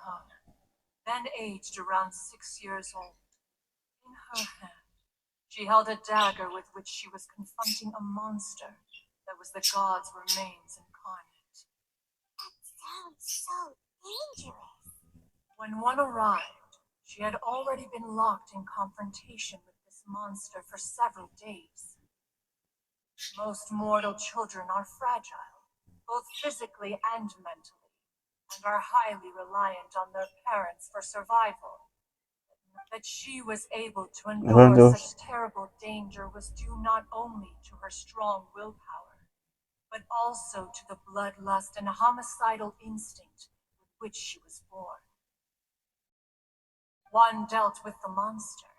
then aged around 6 years old. In her hand, she held a dagger with which she was confronting a monster that was the god's remains incarnate. That sounds so dangerous. When one arrived, she had already been locked in confrontation with this monster for several days. Most mortal children are fragile, both physically and mentally, and are highly reliant on their parents for survival. That she was able to endure such terrible danger was due not only to her strong willpower, but also to the bloodlust and homicidal instinct with which she was born. One dealt with the monster,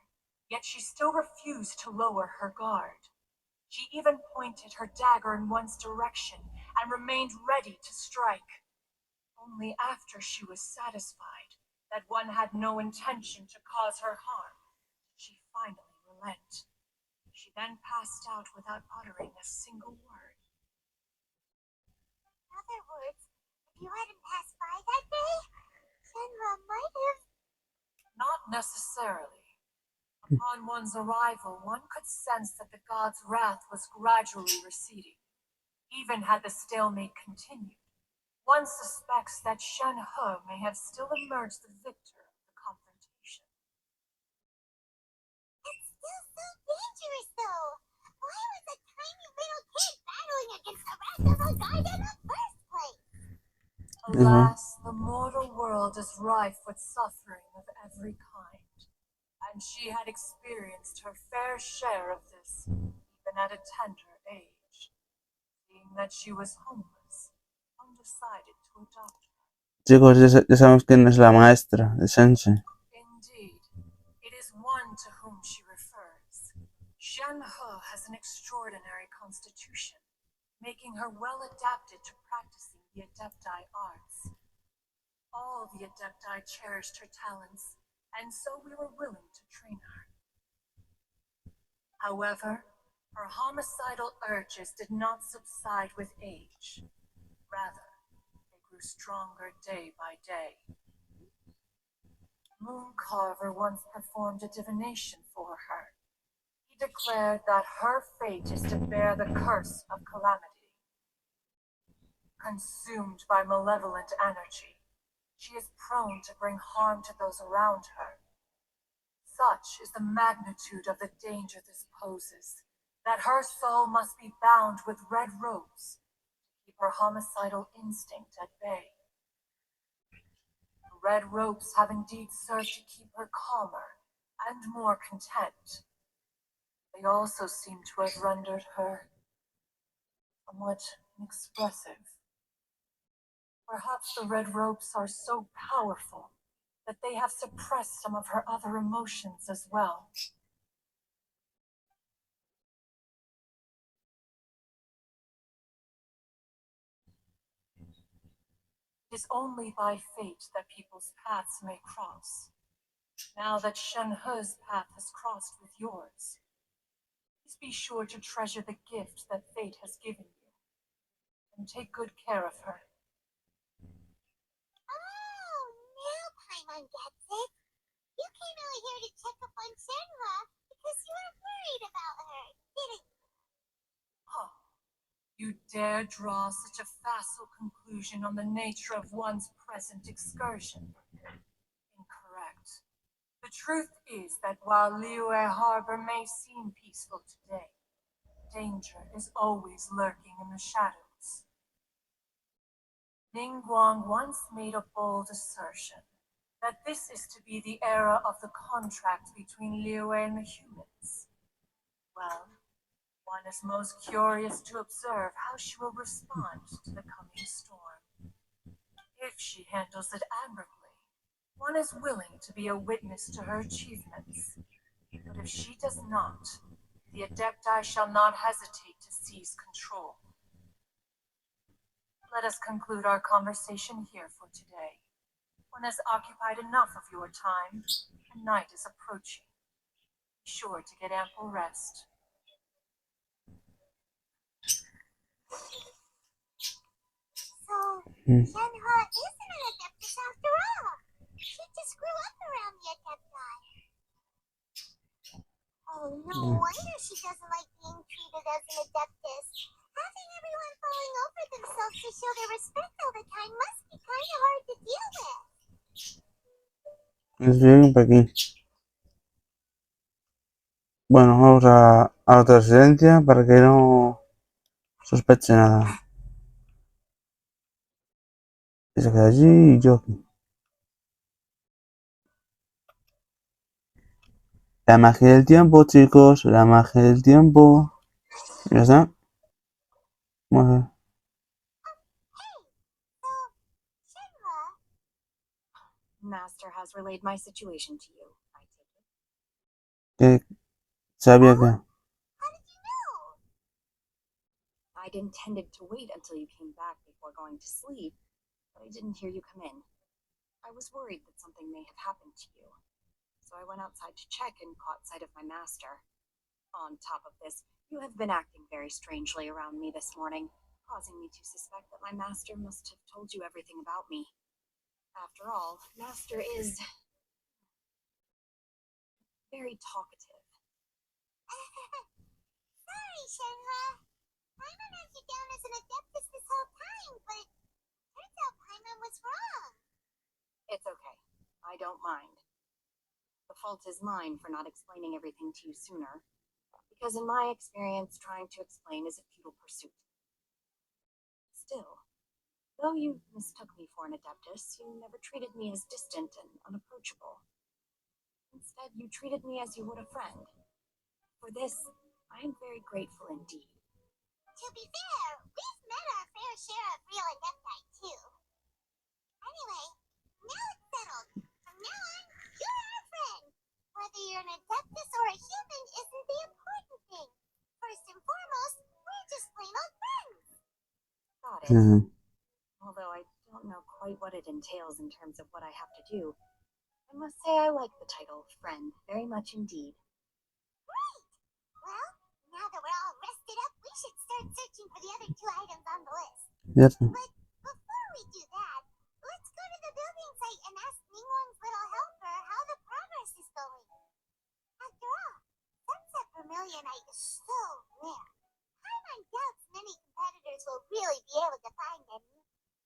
yet she still refused to lower her guard. She even pointed her dagger in one's direction and remained ready to strike. Only after she was satisfied that one had no intention to cause her harm, she finally relent. She then passed out without uttering a single word. In other words, if you hadn't passed by that day, Shenhe might have... Not necessarily. Upon one's arrival, one could sense that the god's wrath was gradually receding. Even had the stalemate continued, one suspects that Shenhe may have still emerged the victor of the confrontation. It's still so dangerous, though. Why was a tiny little kid battling against the wrath of a god in the first place? Alas, the mortal world is rife with suffering of every kind, and she had experienced her fair share of this, even at a tender age. Seeing that she was homeless, one decided to adopt her. Chicos, ya sabemos quién es la maestra de Sensei. Indeed, it is one to whom she refers. Shenhe has an extraordinary constitution, making her well adapted to practicing the Adepti arts. All the Adepti cherished her talents, and so we were willing to train her. However, her homicidal urges did not subside with age. Rather, they grew stronger day by day. Mooncarver once performed a divination for her. He declared that her fate is to bear the curse of calamity. Consumed by malevolent energy, she is prone to bring harm to those around her. Such is the magnitude of the danger this poses, that her soul must be bound with red ropes to keep her homicidal instinct at bay. The red ropes have indeed served to keep her calmer and more content. They also seem to have rendered her somewhat inexpressive. Perhaps the red ropes are so powerful that they have suppressed some of her other emotions as well. It is only by fate that people's paths may cross. Now that Shenhe's path has crossed with yours, please be sure to treasure the gift that fate has given you, and take good care of her. Oh, now Paimon gets it. You came out here to check up on Shenhe because you were worried about her, didn't you? Huh. You dare draw such a facile conclusion on the nature of one's present excursion? Incorrect. The truth is that while Liyue Harbor may seem peaceful today, danger is always lurking in the shadows. Ningguang once made a bold assertion that this is to be the era of the contract between Liyue and the humans. Well, one is most curious to observe how she will respond to the coming storm. If she handles it admirably, One is willing to be a witness to her achievements. But if she does not, the Adepti shall not hesitate to seize control. Let us conclude our conversation here for today. One has occupied enough of your time, and night is approaching. Be sure to get ample rest. So, Hmm. Shenhua isn't an Adeptus after all. She just grew up around the Adepti. Oh, no wonder she doesn't like being treated as an Adeptus. Having everyone falling over themselves to show their respect all the time must be kind of hard to deal with. Es bien por aquí. Bueno, vamos a otra residencia para que no sospeche nada. Y se queda allí y yo aquí. La magia del tiempo, chicos. La magia del tiempo. Ya está. Vamos a ver. So, Shenhua, Master has relayed my situation to you, I take it. Que sabía que. how did you know? I'd intended to wait until you came back before going to sleep, but I didn't hear you come in. I was worried that something may have happened to you, so I went outside to check and caught sight of my master. On top of this, you have been acting very strangely around me this morning, causing me to suspect that my master must have told you everything about me. After all, master is very talkative. Sorry, Shenhua. Paimon had you down as an Adeptus this whole time, but turns out Paimon was wrong. It's okay. I don't mind. The fault is mine for not explaining everything to you sooner, because in my experience, trying to explain is a futile pursuit. Still, though you mistook me for an Adeptus, you never treated me as distant and unapproachable. Instead, you treated me as you would a friend. For this, I am very grateful indeed. To be fair, we've met our fair share of real Adepti, too. Anyway, now it's settled. From now on, you're our friend. Whether you're an Adeptus or a human isn't the important thing. First and foremost, we're just plain old friends. Got it. Mhm. Although I don't know quite what it entails in terms of what I have to do, I must say I like the title friend very much indeed. Great! Well, now that we're all rested up, we should start searching for the other 2 items on the list. Yes. But before we do that, let's go to the building site and ask Ningguang's little helper how the progress is going. After all, sunset vermilionite is so rare. Paimon doubts many competitors will really be able to find any.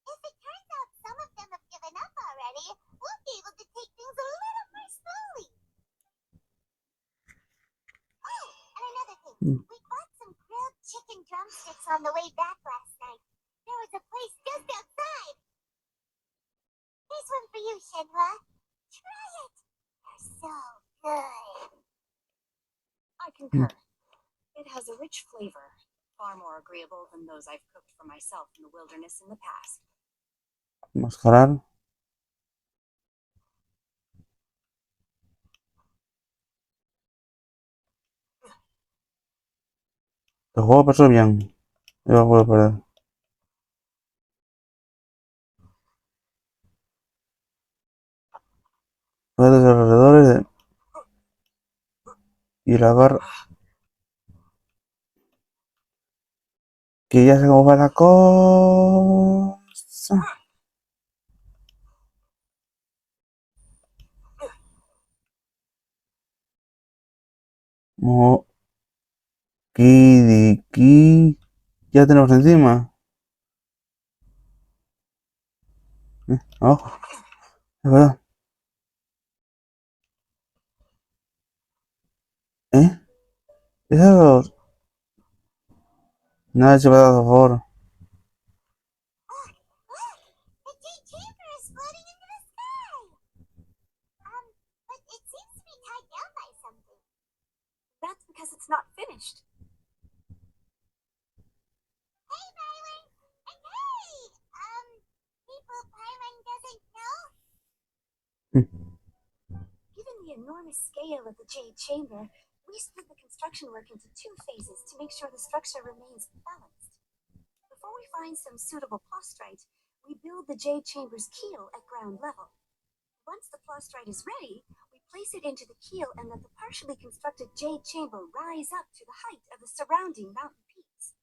If it turns out some of them have given up already, we'll be able to take things a little more slowly. Oh, and another thing. We bought some grilled chicken drumsticks on the way back last night. There was a place just outside. Here's one for you, Shenhua. Try it. They're so good. I concur. It has a rich flavor, far more agreeable than those I've cooked for myself in the wilderness in the past. Mascarar. El juego pasó bien. Yo lo puedo perder. Puedes alrededores de... Y la barra. Que ya sé cómo va la cosa. Kidiki. Ya tenemos encima. Abajo. Es verdad. Esos... Nada se va a dar, por favor. Look! The jade chamber is floating into the sky! But it seems to be tied down by something. That's because it's not finished. Hey, Rylan! And hey! People Paimon doesn't know? Given the enormous scale of the Jade Chamber, we split the construction work into 2 phases to make sure the structure remains balanced. Before we find some suitable plastrite, we build the Jade Chamber's keel at ground level. Once the plastrite is ready, we place it into the keel and let the partially constructed Jade Chamber rise up to the height of the surrounding mountain peaks.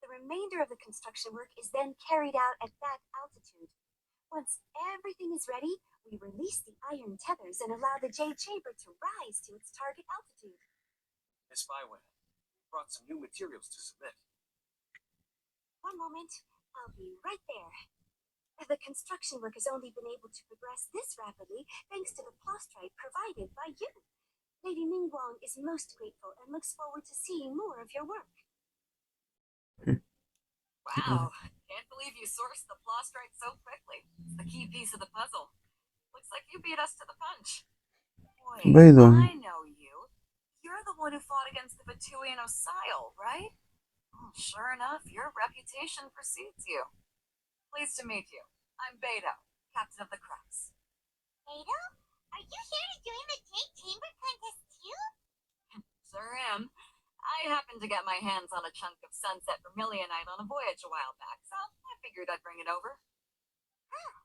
The remainder of the construction work is then carried out at that altitude. Once everything is ready, we release the iron tethers and allow the Jade Chamber to rise to its target altitude. Miss Bywen, brought some new materials to submit. One moment, I'll be right there. The construction work has only been able to progress this rapidly thanks to the plastrite provided by you. Lady Ningguang is most grateful and looks forward to seeing more of your work. Wow, can't believe you sourced the plastrite so quickly. It's the key piece of the puzzle. Looks like you beat us to the punch. Wait, Beidou. I know you. You're the one who fought against the Batuian Osile, right? Oh, sure enough, your reputation precedes you. Pleased to meet you. I'm Beidou, captain of the Crux. Beidou, are you here to join the Jade Chamber contest too? Sure am. I happened to get my hands on a chunk of sunset vermilionite on a voyage a while back, so I figured I'd bring it over. Huh.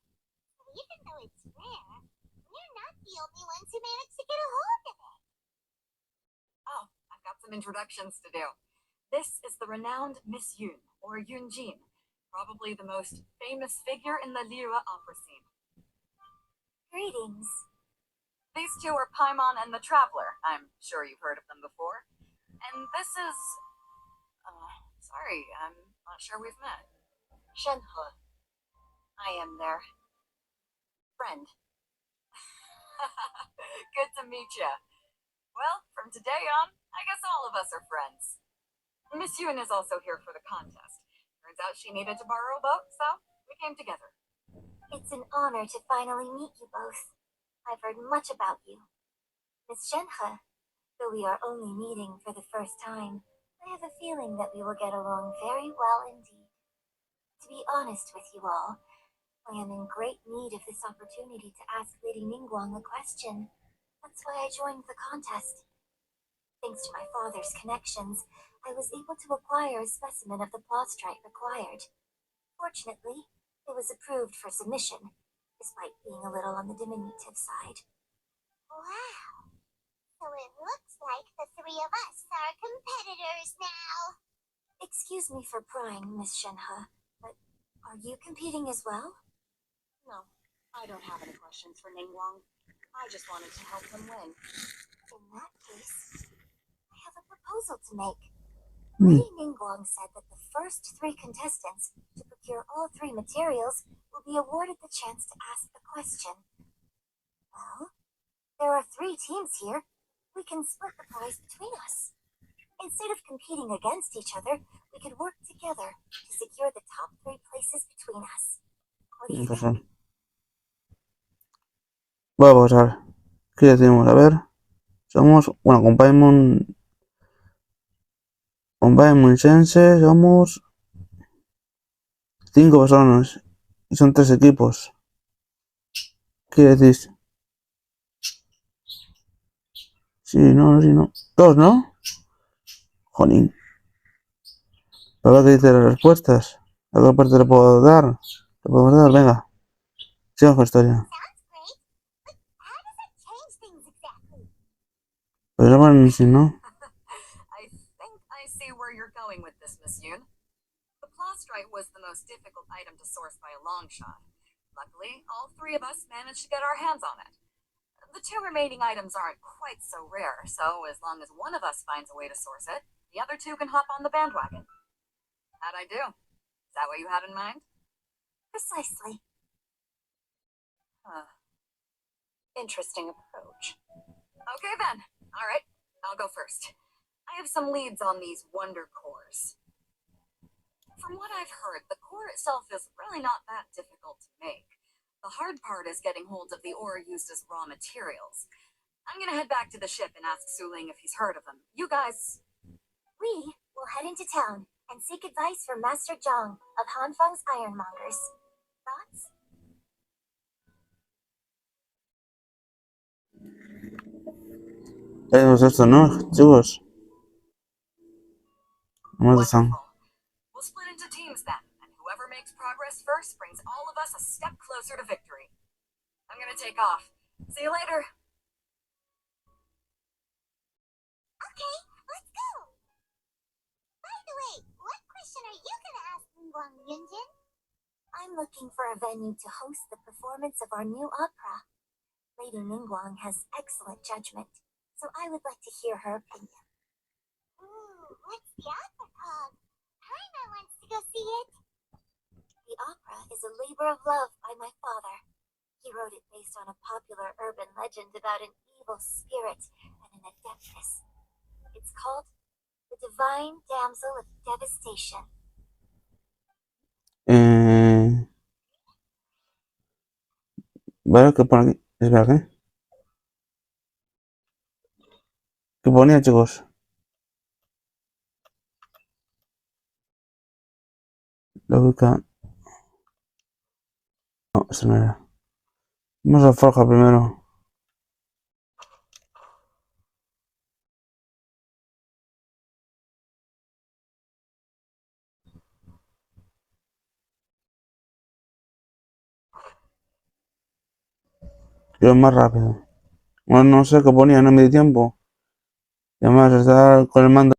So even though it's rare, we're not the only ones who managed to get a hold of it. Oh, I've got some introductions to do. This is the renowned Miss Yun, or Yunjin, probably the most famous figure in the Lyra opera scene. Greetings. These 2 are Paimon and the Traveler. I'm sure you've heard of them before. And this is... sorry, I'm not sure we've met. Shenhe. I am their... friend. Good to meet you. Well, from today on, I guess all of us are friends. Miss Yun is also here for the contest. Turns out she needed to borrow a boat, so we came together. It's an honor to finally meet you both. I've heard much about you. Miss Shenhe, though we are only meeting for the first time, I have a feeling that we will get along very well indeed. To be honest with you all, I am in great need of this opportunity to ask Lady Ningguang a question. That's why I joined the contest. Thanks to my father's connections, I was able to acquire a specimen of the plastrite required. Fortunately, it was approved for submission, despite being a little on the diminutive side. Wow! So it looks like the 3 of us are competitors now. Excuse me for prying, Miss Shenhe, but are you competing as well? No, I don't have any questions for Ningguang. I just wanted to help him win. In that case, I have a proposal to make. Lady Ningguang said that the first 3 contestants to procure all 3 materials will be awarded the chance to ask the question. Well, there are 3 teams here. We can split the prize between us. Instead of competing against each other, we could work together to secure the top 3 places between us. What do you think? Vamos a ver. ¿Qué decimos? A ver. Somos... Bueno, con Paimon... Con Paimon Sense somos... 5 personas. Y son 3 equipos. ¿Qué decís? Sí, no, sí, no. 2, ¿no? Jolín. ¿Para qué dice las respuestas? ¿A qué parte le puedo dar? ¿Le podemos dar? Venga. Sigamos con la historia. Sounds great, but how does it change things exactly? Pues se van si no. I think I see where you're going with this, Miss Yun. The plastrite was the most difficult item to source by a long shot. Luckily, all 3 of us managed to get our hands on it. The 2 remaining items aren't quite so rare, so as long as one of us finds a way to source it, the other 2 can hop on the bandwagon. How'd I do? Is that what you had in mind? Precisely. Interesting approach. Okay then. All right, I'll go first. I have some leads on these wonder cores. From what I've heard, the core itself is really not that difficult to make. The hard part is getting hold of the ore used as raw materials. I'm gonna head back to the ship and ask Suling if he's heard of them. You guys... We will head into town and seek advice from Master Zhang of Hanfeng's Ironmongers. Thoughts? Pues esto no, chicos. Vamos de Sam. Wonderful. We'll split into teams then, and whoever makes progress first brings all of us a step closer to victory. I'm gonna take off. See you later. Okay, let's go. By the way, what question are you gonna ask Ningguang, Yunjin? I'm looking for a venue to host the performance of our new opera. Lady Ningguang has excellent judgment, so I would like to hear her opinion. Ooh, what's the opera called? Paimon wants to go see it. The opera is a labor of love by my father. He wrote it based on a popular urban legend about an evil spirit and an adeptess. It's called The Divine Damsel of Devastation. Vale, ¿qué pone aquí? Espera, ¿qué? ¿Qué ponía, chicos? Lógica. No, eso no era. Vamos a forja primero. Yo más rápido. Bueno, no sé qué ponía, no me di tiempo. Y además estar con el mando